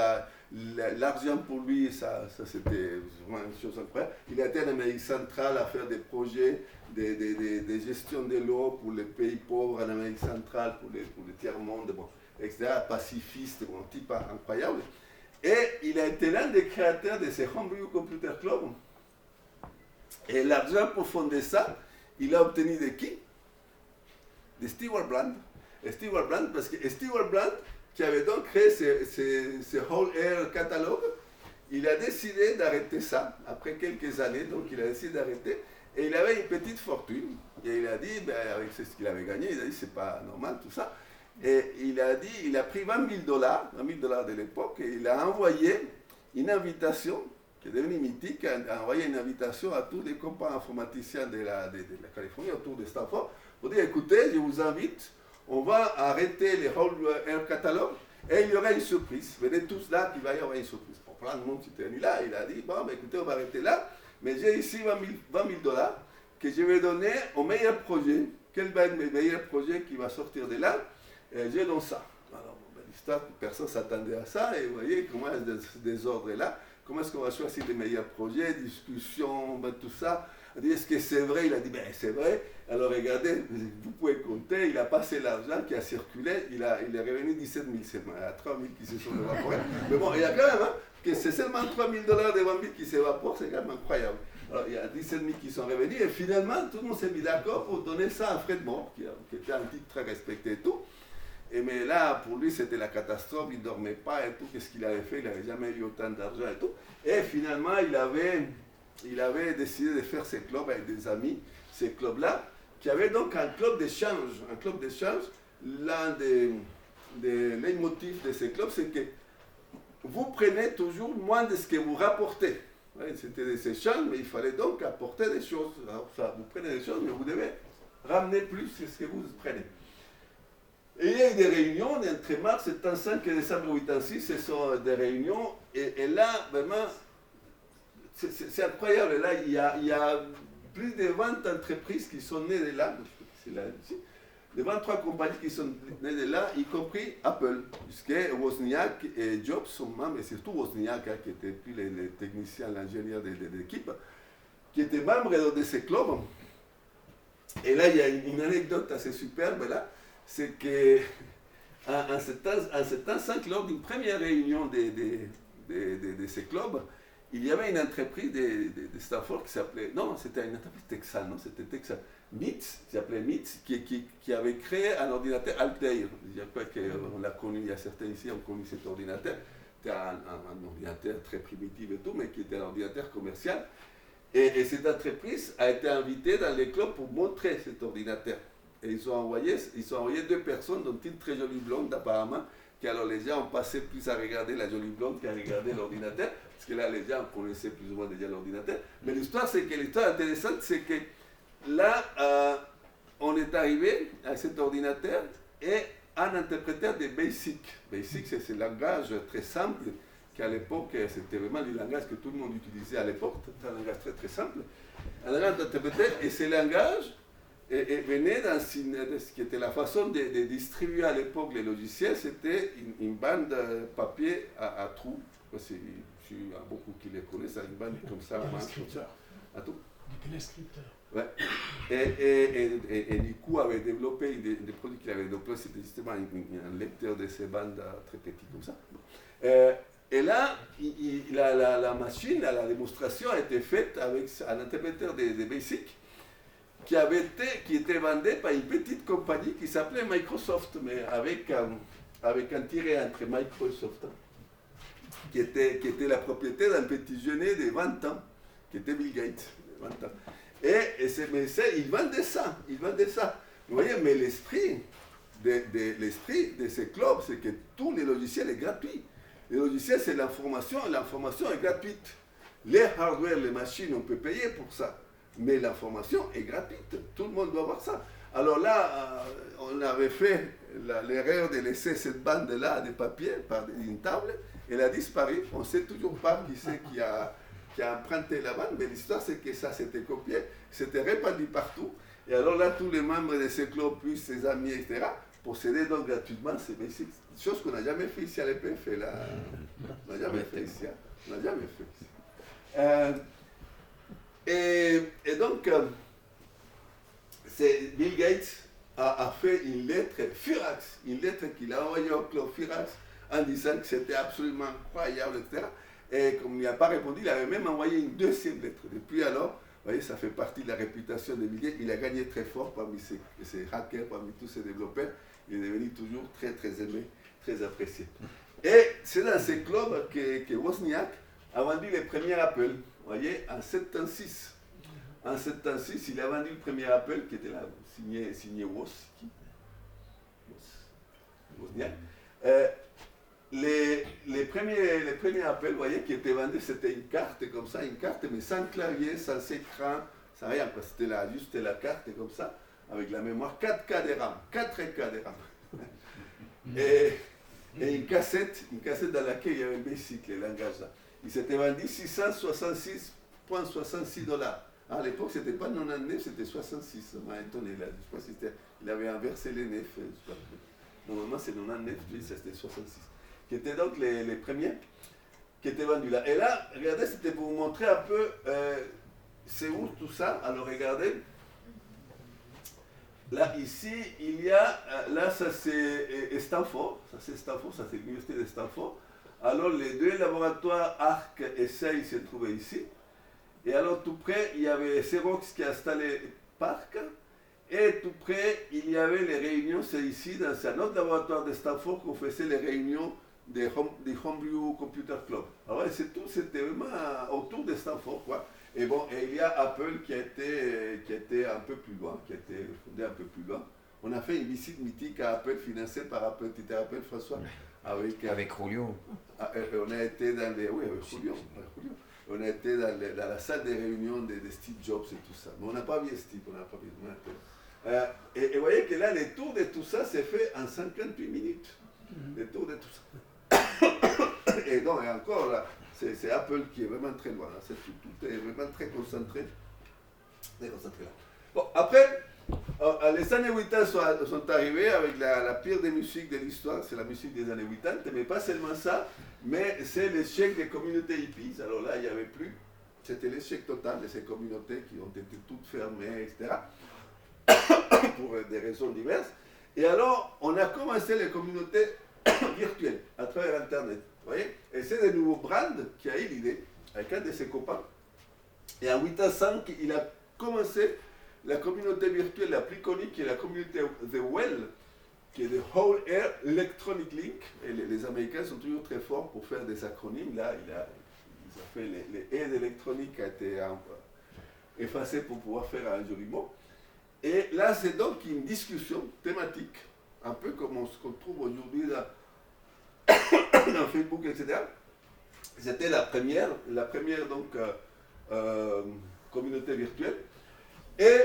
l'argent pour lui, ça c'était vraiment une chose incroyable. Il a été en Amérique centrale à faire des projets de gestion de l'eau pour les pays pauvres en Amérique centrale, pour les tiers-monde, bon, etc. Pacifiste, bon, type incroyable. Et il a été l'un des créateurs de ce Homebrew Computer Club. Et l'argent pour fonder ça, il a obtenu de qui? De Stewart Brand. Et Stewart Brand, parce que Stewart Brand, qui avait donc créé ce Whole Air catalogue, il a décidé d'arrêter ça, après quelques années, donc il a décidé d'arrêter, et il avait une petite fortune, et il a dit, ben, avec ce qu'il avait gagné, il a dit, c'est pas normal tout ça, et il a dit, il a pris $20 000 de l'époque, et il a envoyé une invitation, qui est devenu mythique, a envoyé une invitation à tous les copains informaticiens de la Californie, autour de Stanford, pour dire, écoutez, je vous invite, on va arrêter les Whole Air Catalogue, et il y aura une surprise. Venez tous là, qu'il va y avoir une surprise. Pour plein de monde qui était venu là, il a dit, bon, ben, écoutez, on va arrêter là, mais j'ai ici $20 000 que je vais donner au meilleur projet. Quel va être le meilleur projet qui va sortir de là? J'ai donc ça. Alors, ben, l'histoire, personne ne s'attendait à ça, et vous voyez comment il y a ce désordre là. Comment est-ce qu'on va choisir les meilleurs projets, discussions, ben, tout ça. On dit, est-ce que c'est vrai? Il a dit, ben c'est vrai. Alors regardez, vous pouvez compter, il a passé l'argent qui a circulé, il est revenu 17 000 seulement. Il y a 3 000 qui se sont évaporés. Mais bon, il y a quand même, hein, que c'est seulement 3 000 de 20 000 qui s'évaporent, c'est quand même incroyable. Alors il y a 17 000 qui sont revenus, et finalement, tout le monde s'est mis d'accord pour donner ça à Fred Moore, qui était un type très respecté et tout. Et mais là, pour lui, c'était la catastrophe, il ne dormait pas et tout, qu'est-ce qu'il avait fait, il n'avait jamais eu autant d'argent et tout. Et finalement, il avait décidé de faire ces clubs avec des amis, ces clubs-là, qui avaient donc un club d'échange. Un club d'échange, l'un des leitmotifs de ces clubs, c'est que vous prenez toujours moins de ce que vous rapportez. Ouais, c'était des échanges, mais il fallait donc apporter des choses. Alors, ça, vous prenez des choses, mais vous devez ramener plus que ce que vous prenez. Et il y a eu des réunions entre mars 75 et décembre 86, ce sont des réunions, et là, vraiment, c'est incroyable. Là, il y a plus de 20 entreprises qui sont nées de là, c'est là ici, de 23 compagnies qui sont nées de là, y compris Apple, puisque Wozniak et Jobs sont membres, et surtout Wozniak, hein, qui était puis les techniciens, l'ingénieur de l'équipe, qui était membre de ces clubs. Et là, il y a une anecdote assez superbe là. C'est qu'en 75, lors d'une première réunion de ces clubs, il y avait une entreprise de Stanford qui s'appelait, non, c'était une entreprise texane, non, c'était texane, MITS, qui s'appelait MITS, qui avait créé un ordinateur Altair. Je crois qu'on l'a connu, il y a certains ici ont connu cet ordinateur. C'était un ordinateur très primitif et tout, mais qui était un ordinateur commercial. Et cette entreprise a été invitée dans les clubs pour montrer cet ordinateur. Et ils ont envoyé 2 personnes, dont une très jolie blonde apparemment, que alors les gens ont passé plus à regarder la jolie blonde qu'à regarder l'ordinateur, parce que là les gens connaissaient plus ou moins déjà l'ordinateur. Mais l'histoire intéressante, c'est que là, on est arrivé à cet ordinateur et un interpréteur de BASIC. BASIC, c'est ce langage très simple, qu'à l'époque, c'était vraiment le langage que tout le monde utilisait à l'époque, c'était un langage très très simple. Un langage d'interpréteur, et ce langage, et venait dans ce qui était la façon de distribuer à l'époque les logiciels, c'était une bande papier à trous. il y a beaucoup qui les connaissent, c'est une bande comme ça, Des comme scripteurs. ça. À tout. Du téléscripteur. Ouais. Et du coup, avait développé, des produits qu'il avait développés, c'était justement un lecteur de ces bandes très petits comme ça. Et là, la machine, la démonstration a été faite avec un interpréteur de BASIC qui était vendu par une petite compagnie qui s'appelait Microsoft, mais avec un tiret entre Microsoft, qui était la propriété d'un petit jeunet de 20 ans, qui était Bill Gates. 20 ans. Il vendait ça. Vous voyez, mais l'esprit de ces clubs, c'est que tous les logiciels sont gratuits. Les logiciels, c'est l'information est gratuite. Les hardware, les machines, on peut payer pour ça. Mais l'information est gratuite. Tout le monde doit avoir ça. Alors là, on avait fait l'erreur de laisser cette bande-là de papier par une table. Elle a disparu. On ne sait toujours pas qui c'est qui a emprunté la bande, mais l'histoire c'est que ça s'était copié, c'était répandu partout. Et alors là, tous les membres de ces clubs, plus ses amis, etc., possédaient donc gratuitement ces basics. Chose qu'on n'a jamais fait ici à l'EPF. Là. On n'a jamais fait ici. On n'a jamais fait ici. Et donc, Bill Gates a fait une lettre Furax, une lettre qu'il a envoyée au club Furax en disant que c'était absolument incroyable, etc. Et comme il n'a pas répondu, il avait même envoyé une deuxième lettre. Depuis alors, vous voyez, ça fait partie de la réputation de Bill Gates. Il a gagné très fort parmi ces hackers, parmi tous ces développeurs. Il est devenu toujours très, très aimé, très apprécié. Et c'est dans ces clubs que Wozniak a vendu les premiers Apple. Vous voyez, en 76. En 76, il a vendu le premier Apple qui était là, signé Wozniak. Les premiers Apple, vous voyez, qui étaient vendus, c'était une carte comme ça, mais sans clavier, sans écran, sans rien, parce que c'était juste la carte comme ça, avec la mémoire 4K de RAM, 4K de RAM. Et une cassette dans laquelle il y avait un BASIC, les langages là. Il s'était vendu 666,66 $. À l'époque, c'était pas 99, c'était 66. Ça m'a étonné là. Je sais pas si il avait inversé les 9. Normalement, c'est 99, puis c'était 66. Qui étaient donc les premiers qui étaient vendus là. Et là, regardez, c'était pour vous montrer un peu c'est où tout ça. Alors regardez, là ici, il y a, là ça c'est Stanford, ça c'est l'université de Stanford. Alors les deux laboratoires ARC et SEI se trouvaient ici. Et alors tout près, il y avait Xerox qui a installé Parc. Et tout près, il y avait les réunions, c'est ici, dans un autre laboratoire de Stanford qu'on faisait les réunions des Homebrew Computer Club. Alors c'est tout, c'était vraiment autour de Stanford, quoi. Et bon, et il y a Apple qui était un peu plus loin, qui a été fondé un peu plus loin. On a fait une visite mythique à Apple, financée par Apple. Tu te rappelles, François? Avec Julio. On a été dans les... Oui, avec Julio. On a été dans la salle des réunions de Steve Jobs et tout ça. Mais on n'a pas vu Steve, on n'a pas vu. Et vous voyez que là, le tour de tout ça s'est fait en 58 minutes. Le tour de tout ça. Et donc, et encore là, c'est Apple qui est vraiment très loin. Hein. Tout est vraiment très concentré. Très concentré là. Bon, après, les années 80 sont arrivés avec la pire des musiques de l'histoire, c'est la musique des années 80, mais pas seulement ça, mais c'est l'échec des communautés hippies. Alors là, il n'y avait plus. C'était l'échec total de ces communautés qui ont été toutes fermées, etc. pour des raisons diverses. Et alors, on a commencé les communautés virtuelles à travers Internet. Vous voyez? Et c'est de nouveau Brand qui a eu l'idée, avec un de ses copains. Et en 85, il a commencé la communauté virtuelle la plus connue, qui est la communauté The Well, qui est The Whole Air Electronic Link. Et les Américains sont toujours très forts pour faire des acronymes. Là, ils ont fait les Air électroniques qui a été effacé pour pouvoir faire un joli mot. Et là, c'est donc une discussion thématique, un peu comme ce qu'on trouve aujourd'hui dans Facebook, etc. C'était la première donc, communauté virtuelle. Et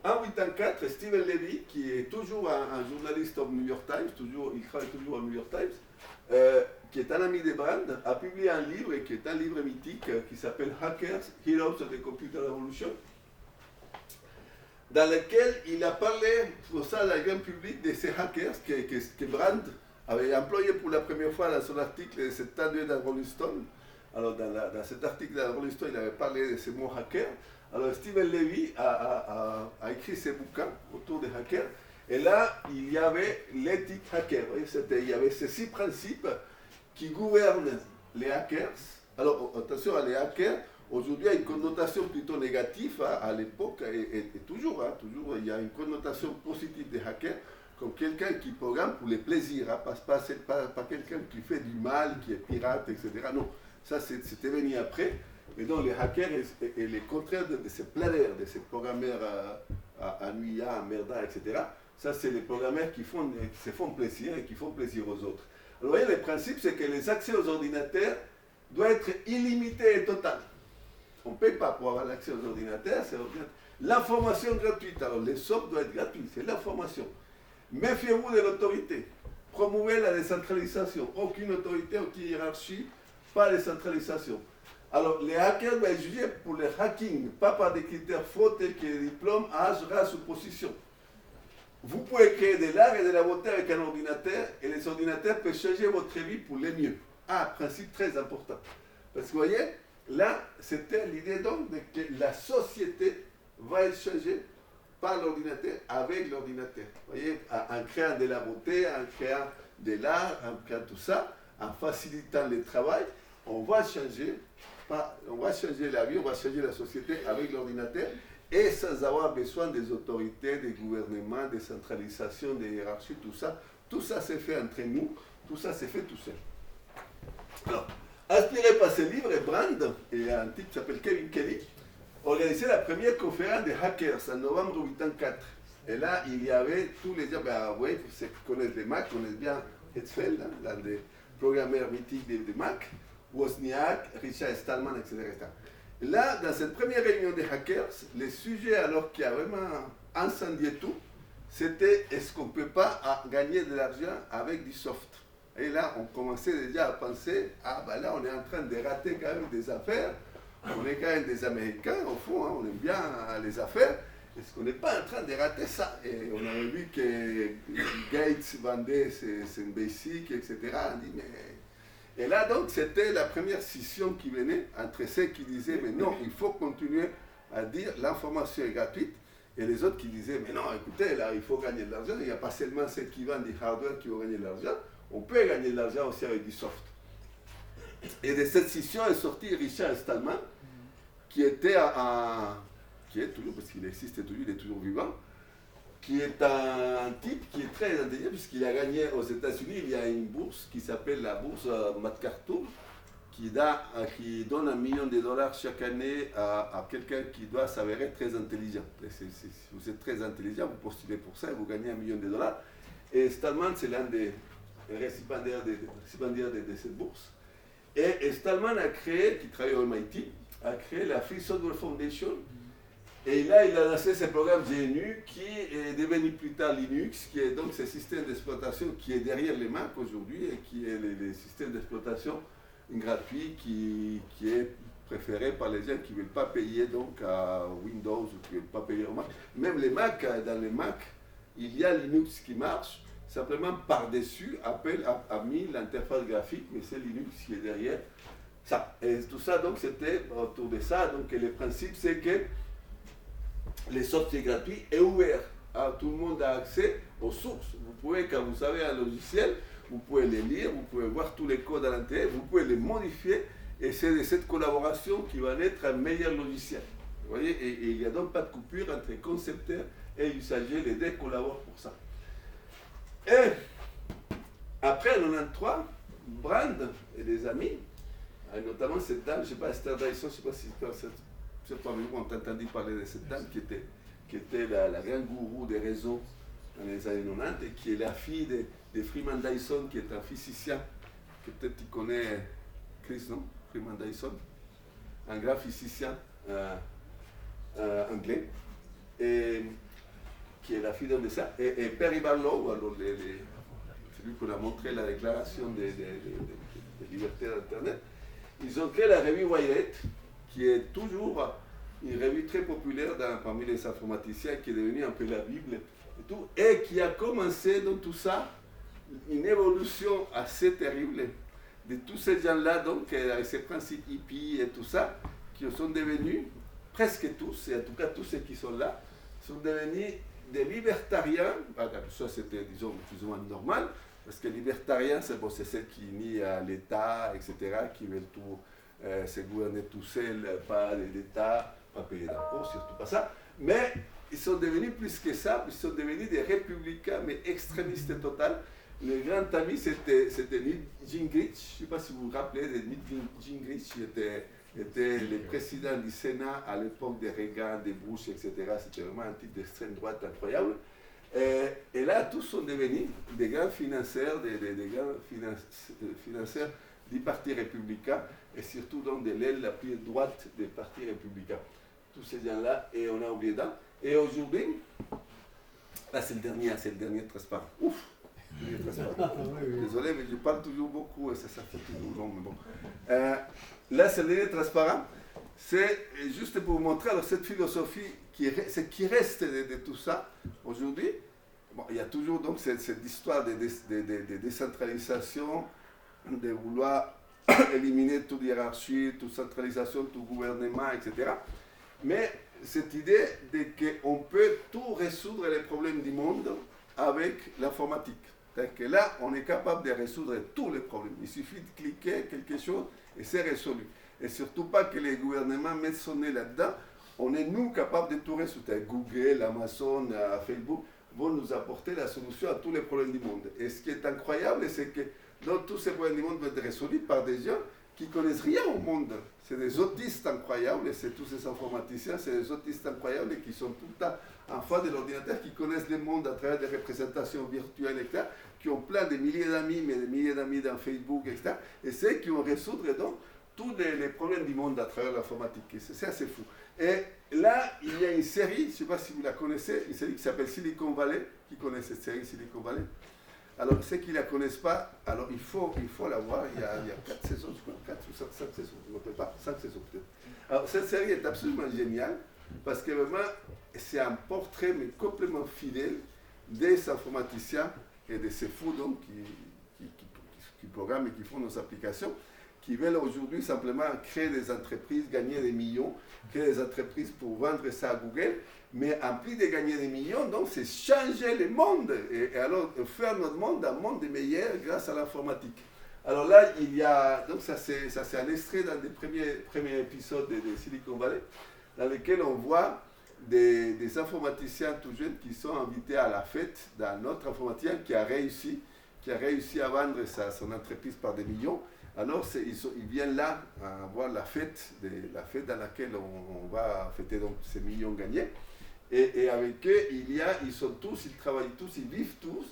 en 1984, Steven Levy, qui est toujours un journaliste au New York Times, il travaille toujours au New York Times, qui est un ami de Brand, a publié un livre, qui est un livre mythique, qui s'appelle Hackers, Heroes of the Computer Revolution, dans lequel il a parlé pour ça à la grande public de ces hackers que Brand avait employé pour la première fois dans son article de cette année dans Rolling Stone, Alors, dans cet article de la Rolling Stone, il avait parlé de ce mot hacker. Alors, Steven Levy a écrit ses bouquins autour des hackers. Et là, il y avait l'éthique hacker. Vous voyez, il y avait ces 6 principes qui gouvernent les hackers. Alors, attention, les hackers, aujourd'hui, il y a une connotation plutôt négative à l'époque, et toujours, il y a une connotation positive des hackers, comme quelqu'un qui programme pour les plaisirs, pas quelqu'un qui fait du mal, qui est pirate, etc. Non, ça c'était venu après. Et donc les hackers et les contraires de ces planeurs, de ces programmeurs ennuyants, merdants, etc. Ça, c'est les programmeurs qui se font plaisir et qui font plaisir aux autres. Alors, vous voyez, le principe, c'est que les accès aux ordinateurs doivent être illimités et total. On ne paye pas pour avoir l'accès aux ordinateurs, c'est l'information gratuite. Alors, les softs doivent être gratuits, c'est l'information. Méfiez-vous de l'autorité. Promouvez la décentralisation. Aucune autorité, aucune hiérarchie, pas de décentralisation. Alors, les hackers doivent être jugés pour le hacking, pas par des critères faux tels que les diplômes, âge, race ou position. Vous pouvez créer de l'art et de la beauté avec un ordinateur, et les ordinateurs peuvent changer votre vie pour le mieux. Principe très important. Parce que vous voyez, là, c'était l'idée donc que la société va être changée par l'ordinateur, avec l'ordinateur. Vous voyez, en créant de la beauté, en créant de l'art, en créant tout ça, en facilitant le travail, on va changer la vie, on va changer la société avec l'ordinateur, et sans avoir besoin des autorités, des gouvernements, des centralisations, des hiérarchies, tout ça c'est fait entre nous, tout ça c'est fait tout seul. Alors, inspiré par ce livre, Brand et un type qui s'appelle Kevin Kelly, organisé la première conférence des hackers en novembre 1984. Et là, il y avait tous les gens, oui, ceux qui connaissent les Mac, connaissent bien Hetfield, l'un des programmeurs mythiques des Mac, Wozniak, Richard Stallman, etc. Là, dans cette première réunion des hackers, le sujet, alors qui a vraiment incendié tout, c'était est-ce qu'on ne peut pas gagner de l'argent avec du soft. Et là, on commençait déjà à penser, là, on est en train de rater quand même des affaires. On est quand même des Américains, au fond, on aime bien les affaires. Est-ce qu'on n'est pas en train de rater ça? Et on avait vu que Gates vendait ses basics, etc. On dit, mais... Et là, donc, c'était la première scission qui venait entre ceux qui disaient, mais non, il faut continuer à dire l'information est gratuite, et les autres qui disaient, mais non, écoutez, là, il faut gagner de l'argent, il n'y a pas seulement ceux qui vendent du hardware qui vont gagner de l'argent, on peut gagner de l'argent aussi avec du soft. Et de cette scission est sorti Richard Stallman, qui était qui est toujours, parce qu'il existe toujours, il est toujours vivant, qui est un type qui est très intelligent, puisqu'il a gagné aux États-Unis, il y a une bourse qui s'appelle la bourse MacArthur, qui donne $1 million chaque année à quelqu'un qui doit s'avérer très intelligent. Si vous êtes très intelligent, vous postulez pour ça et vous gagnez $1 million. Et Stallman, c'est l'un des récipiendaires de cette bourse. Et Stallman a créé, qui travaille au MIT, a créé la Free Software Foundation. Et là, il a lancé ce programme GNU qui est devenu plus tard Linux, qui est donc ce système d'exploitation qui est derrière les Mac aujourd'hui et qui est le système d'exploitation gratuit qui est préféré par les gens qui ne veulent pas payer donc à Windows ou qui ne veulent pas payer au Mac. Même les Mac, dans les Mac, il y a Linux qui marche. Simplement par-dessus, Apple a mis l'interface graphique, mais c'est Linux qui est derrière ça. Et tout ça, donc, c'était autour de ça. Donc, le principe, c'est que le software gratuit est ouvert. Tout le monde a accès aux sources. Vous pouvez, quand vous avez un logiciel, vous pouvez les lire, vous pouvez voir tous les codes à l'intérieur, vous pouvez les modifier, et c'est de cette collaboration qui va naître un meilleur logiciel. Vous voyez, et il n'y a donc pas de coupure entre concepteurs et usagers, les deux collaborent pour ça. Et après, en 1993, Brand et des amis, notamment cette dame, je ne sais pas, Esther Dyson, je ne sais pas si parmi vous ont entendu parler de cette dame qui était la grande gourou des réseaux dans les années 90 et qui est la fille de Freeman Dyson, qui est un physicien, que peut-être tu connais, Chris, non? Freeman Dyson, un grand physicien anglais. Et qui est la fille de ça, et Perry Barlow, alors celui qu'on a montré la déclaration des libertés d'Internet, ils ont créé la revue Wired, qui est toujours une revue très populaire parmi les informaticiens, qui est devenue un peu la Bible, et tout, et qui a commencé dans tout ça une évolution assez terrible de tous ces gens-là, donc, avec ces principes hippies et tout ça, qui sont devenus, presque tous, et en tout cas tous ceux qui sont là, sont devenus des libertariens. Ça, c'était, disons, plus ou moins normal, parce que libertariens, c'est ceux qui nient à l'État, etc., qui veulent tout se gouverner tout seuls, pas l'État, pas payer d'impôts, surtout pas ça. Mais ils sont devenus plus que ça, ils sont devenus des républicains, mais extrémistes total. Le grand ami, c'était Newt Gingrich. Je ne sais pas si vous vous rappelez de Newt Gingrich, qui était le président du Sénat à l'époque de Reagan, de Bush, etc. C'était vraiment un type d'extrême droite incroyable. Et là, tous sont devenus des grands financiers, des grands financiers du Parti républicain, et surtout donc de l'aile la plus droite du Parti républicain. Tous ces gens-là, et on a oublié d'un. Et aujourd'hui, là c'est le dernier transparent. Ouf! Désolé, mais je parle toujours beaucoup et ça fait toujours long, mais bon. Là, c'est le dernier transparent. C'est juste pour vous montrer alors, cette philosophie qui reste de tout ça aujourd'hui. Bon, il y a toujours donc cette histoire de décentralisation, de vouloir éliminer toute hiérarchie, toute centralisation, tout gouvernement, etc. Mais cette idée de qu'on peut tout résoudre les problèmes du monde avec l'informatique. C'est-à-dire que là, on est capable de résoudre tous les problèmes. Il suffit de cliquer quelque chose et c'est résolu. Et surtout pas que les gouvernements mettent son nez là-dedans. On est nous capables de tout résoudre. Google, Amazon, Facebook vont nous apporter la solution à tous les problèmes du monde. Et ce qui est incroyable, c'est que donc, tous ces problèmes du monde vont être résolus par des gens qui ne connaissent rien au monde. C'est des autistes incroyables, et c'est tous ces informaticiens, c'est des autistes incroyables qui sont tout le temps en face de l'ordinateur, qui connaissent le monde à travers des représentations virtuelles, etc., qui ont plein de milliers d'amis, mais des milliers d'amis dans Facebook, etc., et c'est qui vont résoudre donc tous les problèmes du monde à travers l'informatique. C'est assez fou. Et là, il y a une série, je ne sais pas si vous la connaissez, une série qui s'appelle Silicon Valley. Qui connaît cette série Silicon Valley? Alors, ceux qui ne la connaissent pas, alors il faut la voir. Il y a 4 saisons, je crois, 4 ou 5 saisons, je ne me rappelle pas, 5 saisons peut-être. Alors, cette série est absolument géniale parce que vraiment, c'est un portrait, mais complètement fidèle des informaticiens et de ces fous donc, qui programment et qui font nos applications, qui veulent aujourd'hui simplement créer des entreprises, gagner des millions, créer des entreprises pour vendre ça à Google. Mais en plus de gagner des millions, donc c'est changer le monde et alors faire notre monde un monde meilleur grâce à l'informatique. Alors là, il y a, donc ça c'est un extrait dans des premiers épisodes de Silicon Valley, dans lequel on voit des informaticiens tout jeunes qui sont invités à la fête d'un autre informaticien qui a réussi à vendre son entreprise par des millions. Alors ils viennent là voir la fête dans laquelle on va fêter donc ces millions gagnés. Et avec eux, ils travaillent tous, ils vivent tous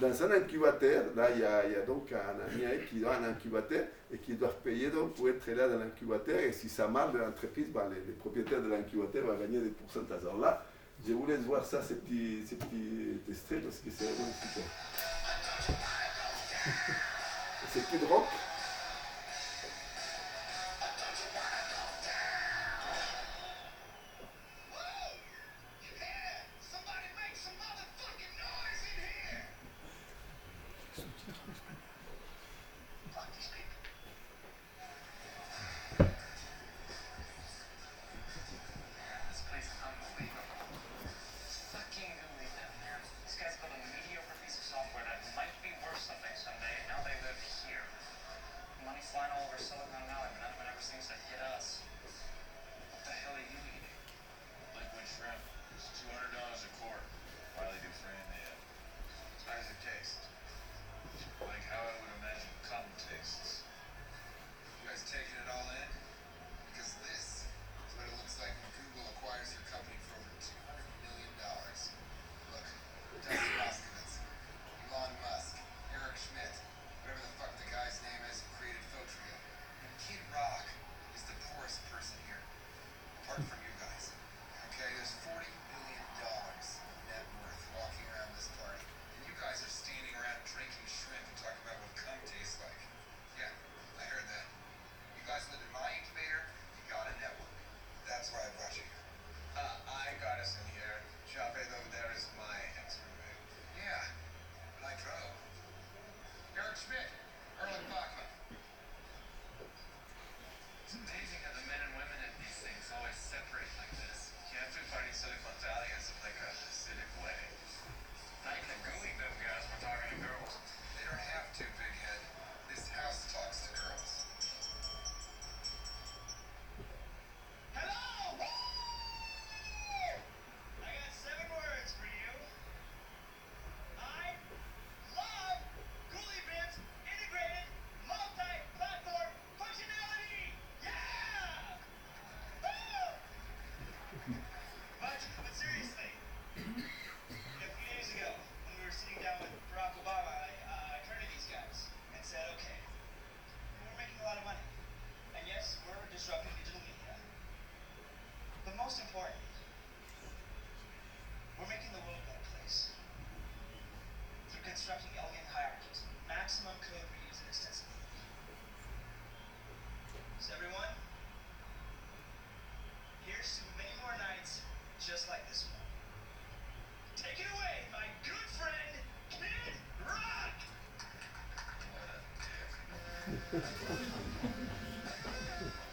dans un incubateur. Là, il y a donc un ami qui a un incubateur et qui doit payer donc pour être là dans l'incubateur. Et si ça marche de l'entreprise, les propriétaires de l'incubateur vont gagner des pourcentages. Alors là, je vous laisse voir ça, ces petits extraits, parce que c'est vraiment super. C'est Kid Rock.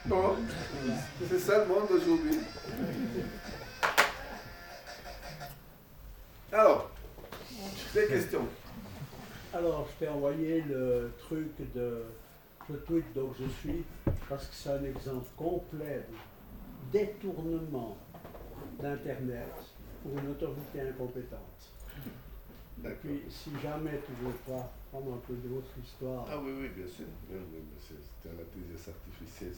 Bon, c'est ça le monde d'aujourd'hui. Alors, des questions. Alors, je t'ai envoyé le truc de ce tweet donc je suis, parce que c'est un exemple complet de détournement d'Internet pour une autorité incompétente. Et puis, si jamais tu veux pas prendre un peu d'autres histoires. Ah oui, bien sûr. Oui, c'est l'intelligence artificielle.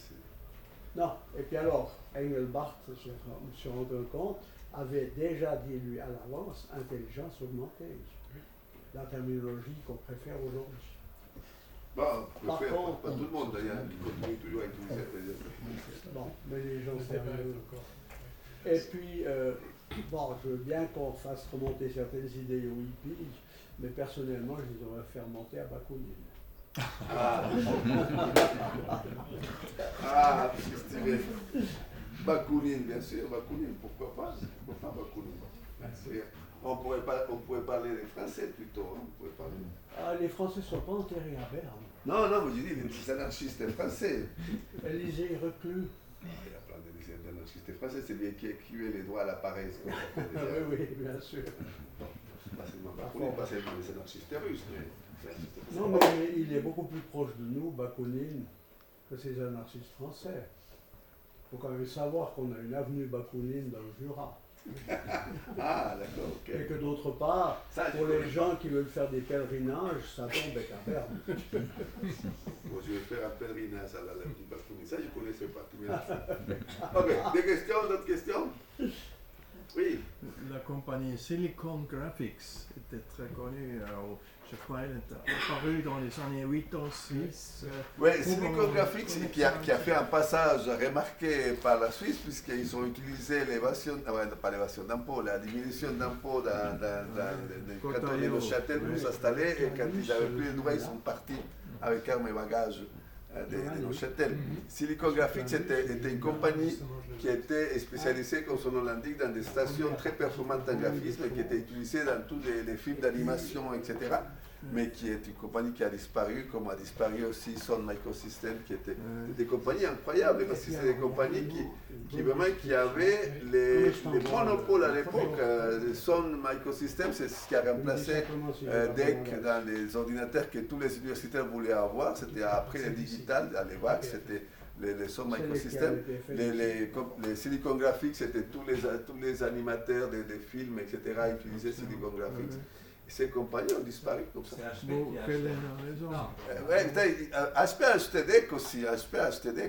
Non, et puis alors, Engelbart, je me suis rendu compte, avait déjà dit lui à l'avance intelligence augmentée, la terminologie qu'on préfère aujourd'hui. Bon, Par contre, pas tout le monde d'ailleurs, qui continue toujours à utiliser l'intelligence artificielle. Bon, mais les gens sérieux. Et puis, bon, je veux bien qu'on fasse remonter certaines idées aux hippies, mais personnellement, je les aurais fait remonter à Bakounine. Steven. Bakounine, bien sûr, Bakounine, pourquoi pas Bakounine. On pourrait parler des Français plutôt. On pourrait parler. Ah, les Français ne sont pas enterrés à Berne. Non, mais je dis les anarchistes français. Élysée reclus. Il y a plein d'anarchistes français, c'est bien qui écrivaient les droits à la paresse. Oui, bien sûr. Pas seulement Bakounine, pas seulement les anarchistes russes. Non, mais il est beaucoup plus proche de nous, Bakounine, que ces anarchistes français. Il faut quand même savoir qu'on a une avenue Bakounine dans le Jura. Ah, d'accord, ok. Et que d'autre part, pour les gens qui veulent faire des pèlerinages, ça tombe avec un Berne. Bon, je vais faire un pèlerinage à l'avenue Bakounine. Ça, je ne connaissais pas. Ok, des questions, d'autres questions? Oui. La compagnie Silicon Graphics était très connue. Je crois qu'elle est apparue dans les années 8 ou 6. Oui, Silicon Graphics qui a fait un passage remarqué par la Suisse, puisqu'ils ont utilisé l'évasion, pas l'évasion d'impôts, la diminution d'impôts dans le canton de Neuchâtel pour s'installer, et quand ils n'avaient plus le droit, ils sont partis avec armes et bagages de Neuchâtel. Silicon Graphics était une compagnie qui était spécialisée, comme son nom l'indique, dans des stations très performantes en graphisme, qui était utilisée dans tous les films d'animation, etc. Mais qui est une compagnie qui a disparu, comme a disparu aussi Sun Microsystems, qui étaient des compagnies incroyables, parce que c'est des compagnies qui avaient les monopoles à l'époque. Sun Microsystems, c'est ce qui a remplacé DEC dans les ordinateurs que tous les universitaires voulaient avoir. C'était après les digital, à l'époque, c'était les Sun Microsystems. Les Silicon Graphics, c'était tous les animateurs des films, etc., utilisaient Silicon Graphics. Ces compagnies ont disparu comme ça. Quelle est la raison? HP a acheté DEC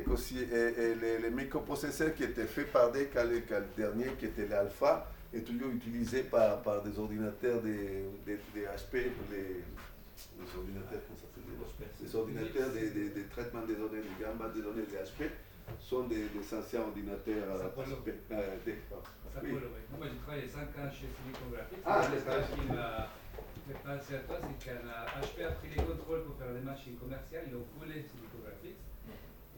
aussi, et les microprocesseurs qui étaient faits par DEC, le dernier qui était l'Alpha, est toujours utilisé par des ordinateurs des HP, les ordinateurs, comment ça s'appelle? Les ordinateurs des traitements des données, des gammas des données des HP, sont des anciens ordinateurs DEC. Oui. Moi j'ai travaillé 5 ans chez Silicon Graphics. Ce qui m'a fait penser à toi, c'est qu'HP a pris les contrôles pour faire des machines commerciales, ils ont volé Silicon Graphics.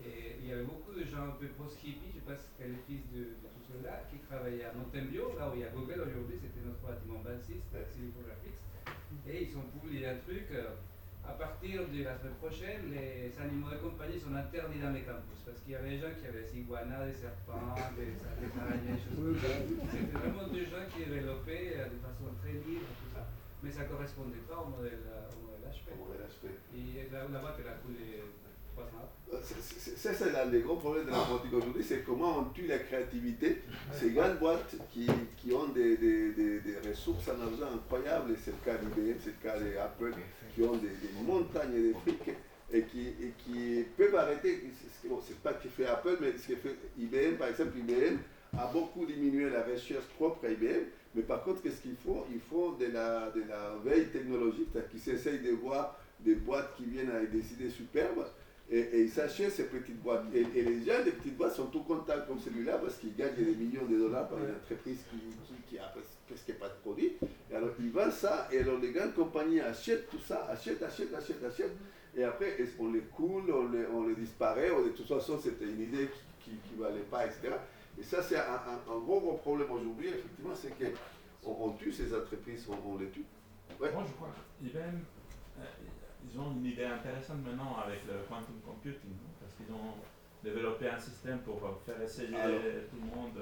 Et il y avait beaucoup de gens un peu post-hippie, je ne sais pas si c'était les fils de tout cela, qui travaillaient à Montembio, là où il y a Google aujourd'hui, c'était notre bâtiment bassiste, Silicon Graphics. Et ils ont publié un truc, à partir de la semaine prochaine, les animaux et compagnie sont interdits dans les campus, parce qu'il y avait des gens qui avaient des iguanas, des serpents, des araignées, des choses comme ça. C'était vraiment des gens qui développaient de façon très libre, tout ça. Mais ça ne correspondait pas au modèle HP. Et la boîte, elle a coulé 3 ans. C'est l'un des gros problèmes de l'informatique aujourd'hui, c'est comment on tue la créativité. Ces grandes boîtes qui ont des ressources en argent incroyables, et c'est le cas d'IBM, c'est le cas d'Apple, qui ont des montagnes de fric et qui peuvent arrêter. C'est pas ce que fait Apple, mais ce que fait IBM. Par exemple, IBM a beaucoup diminué la recherche propre à IBM. Mais par contre, qu'est-ce qu'il faut? Il faut de la veille technologique, c'est-à-dire qu'ils essayent de voir des boîtes qui viennent avec des idées superbes, et ils s'achètent ces petites boîtes. Et les gens des petites boîtes sont tout contents comme celui-là, parce qu'ils gagnent des millions de dollars par une entreprise qui a presque pas de produits. Et alors ils vendent ça, et alors les grandes compagnies achètent tout ça, achètent. Et après, on les coule, on les disparaît, ou de toute façon c'était une idée qui ne valait pas, etc. Et ça, c'est un gros problème aujourd'hui, effectivement, c'est qu'on tue ces entreprises, on les tue. Ouais. Moi, je crois qu'IBM, ils ont une idée intéressante maintenant avec le quantum computing, parce qu'ils ont développé un système pour faire essayer tout le monde.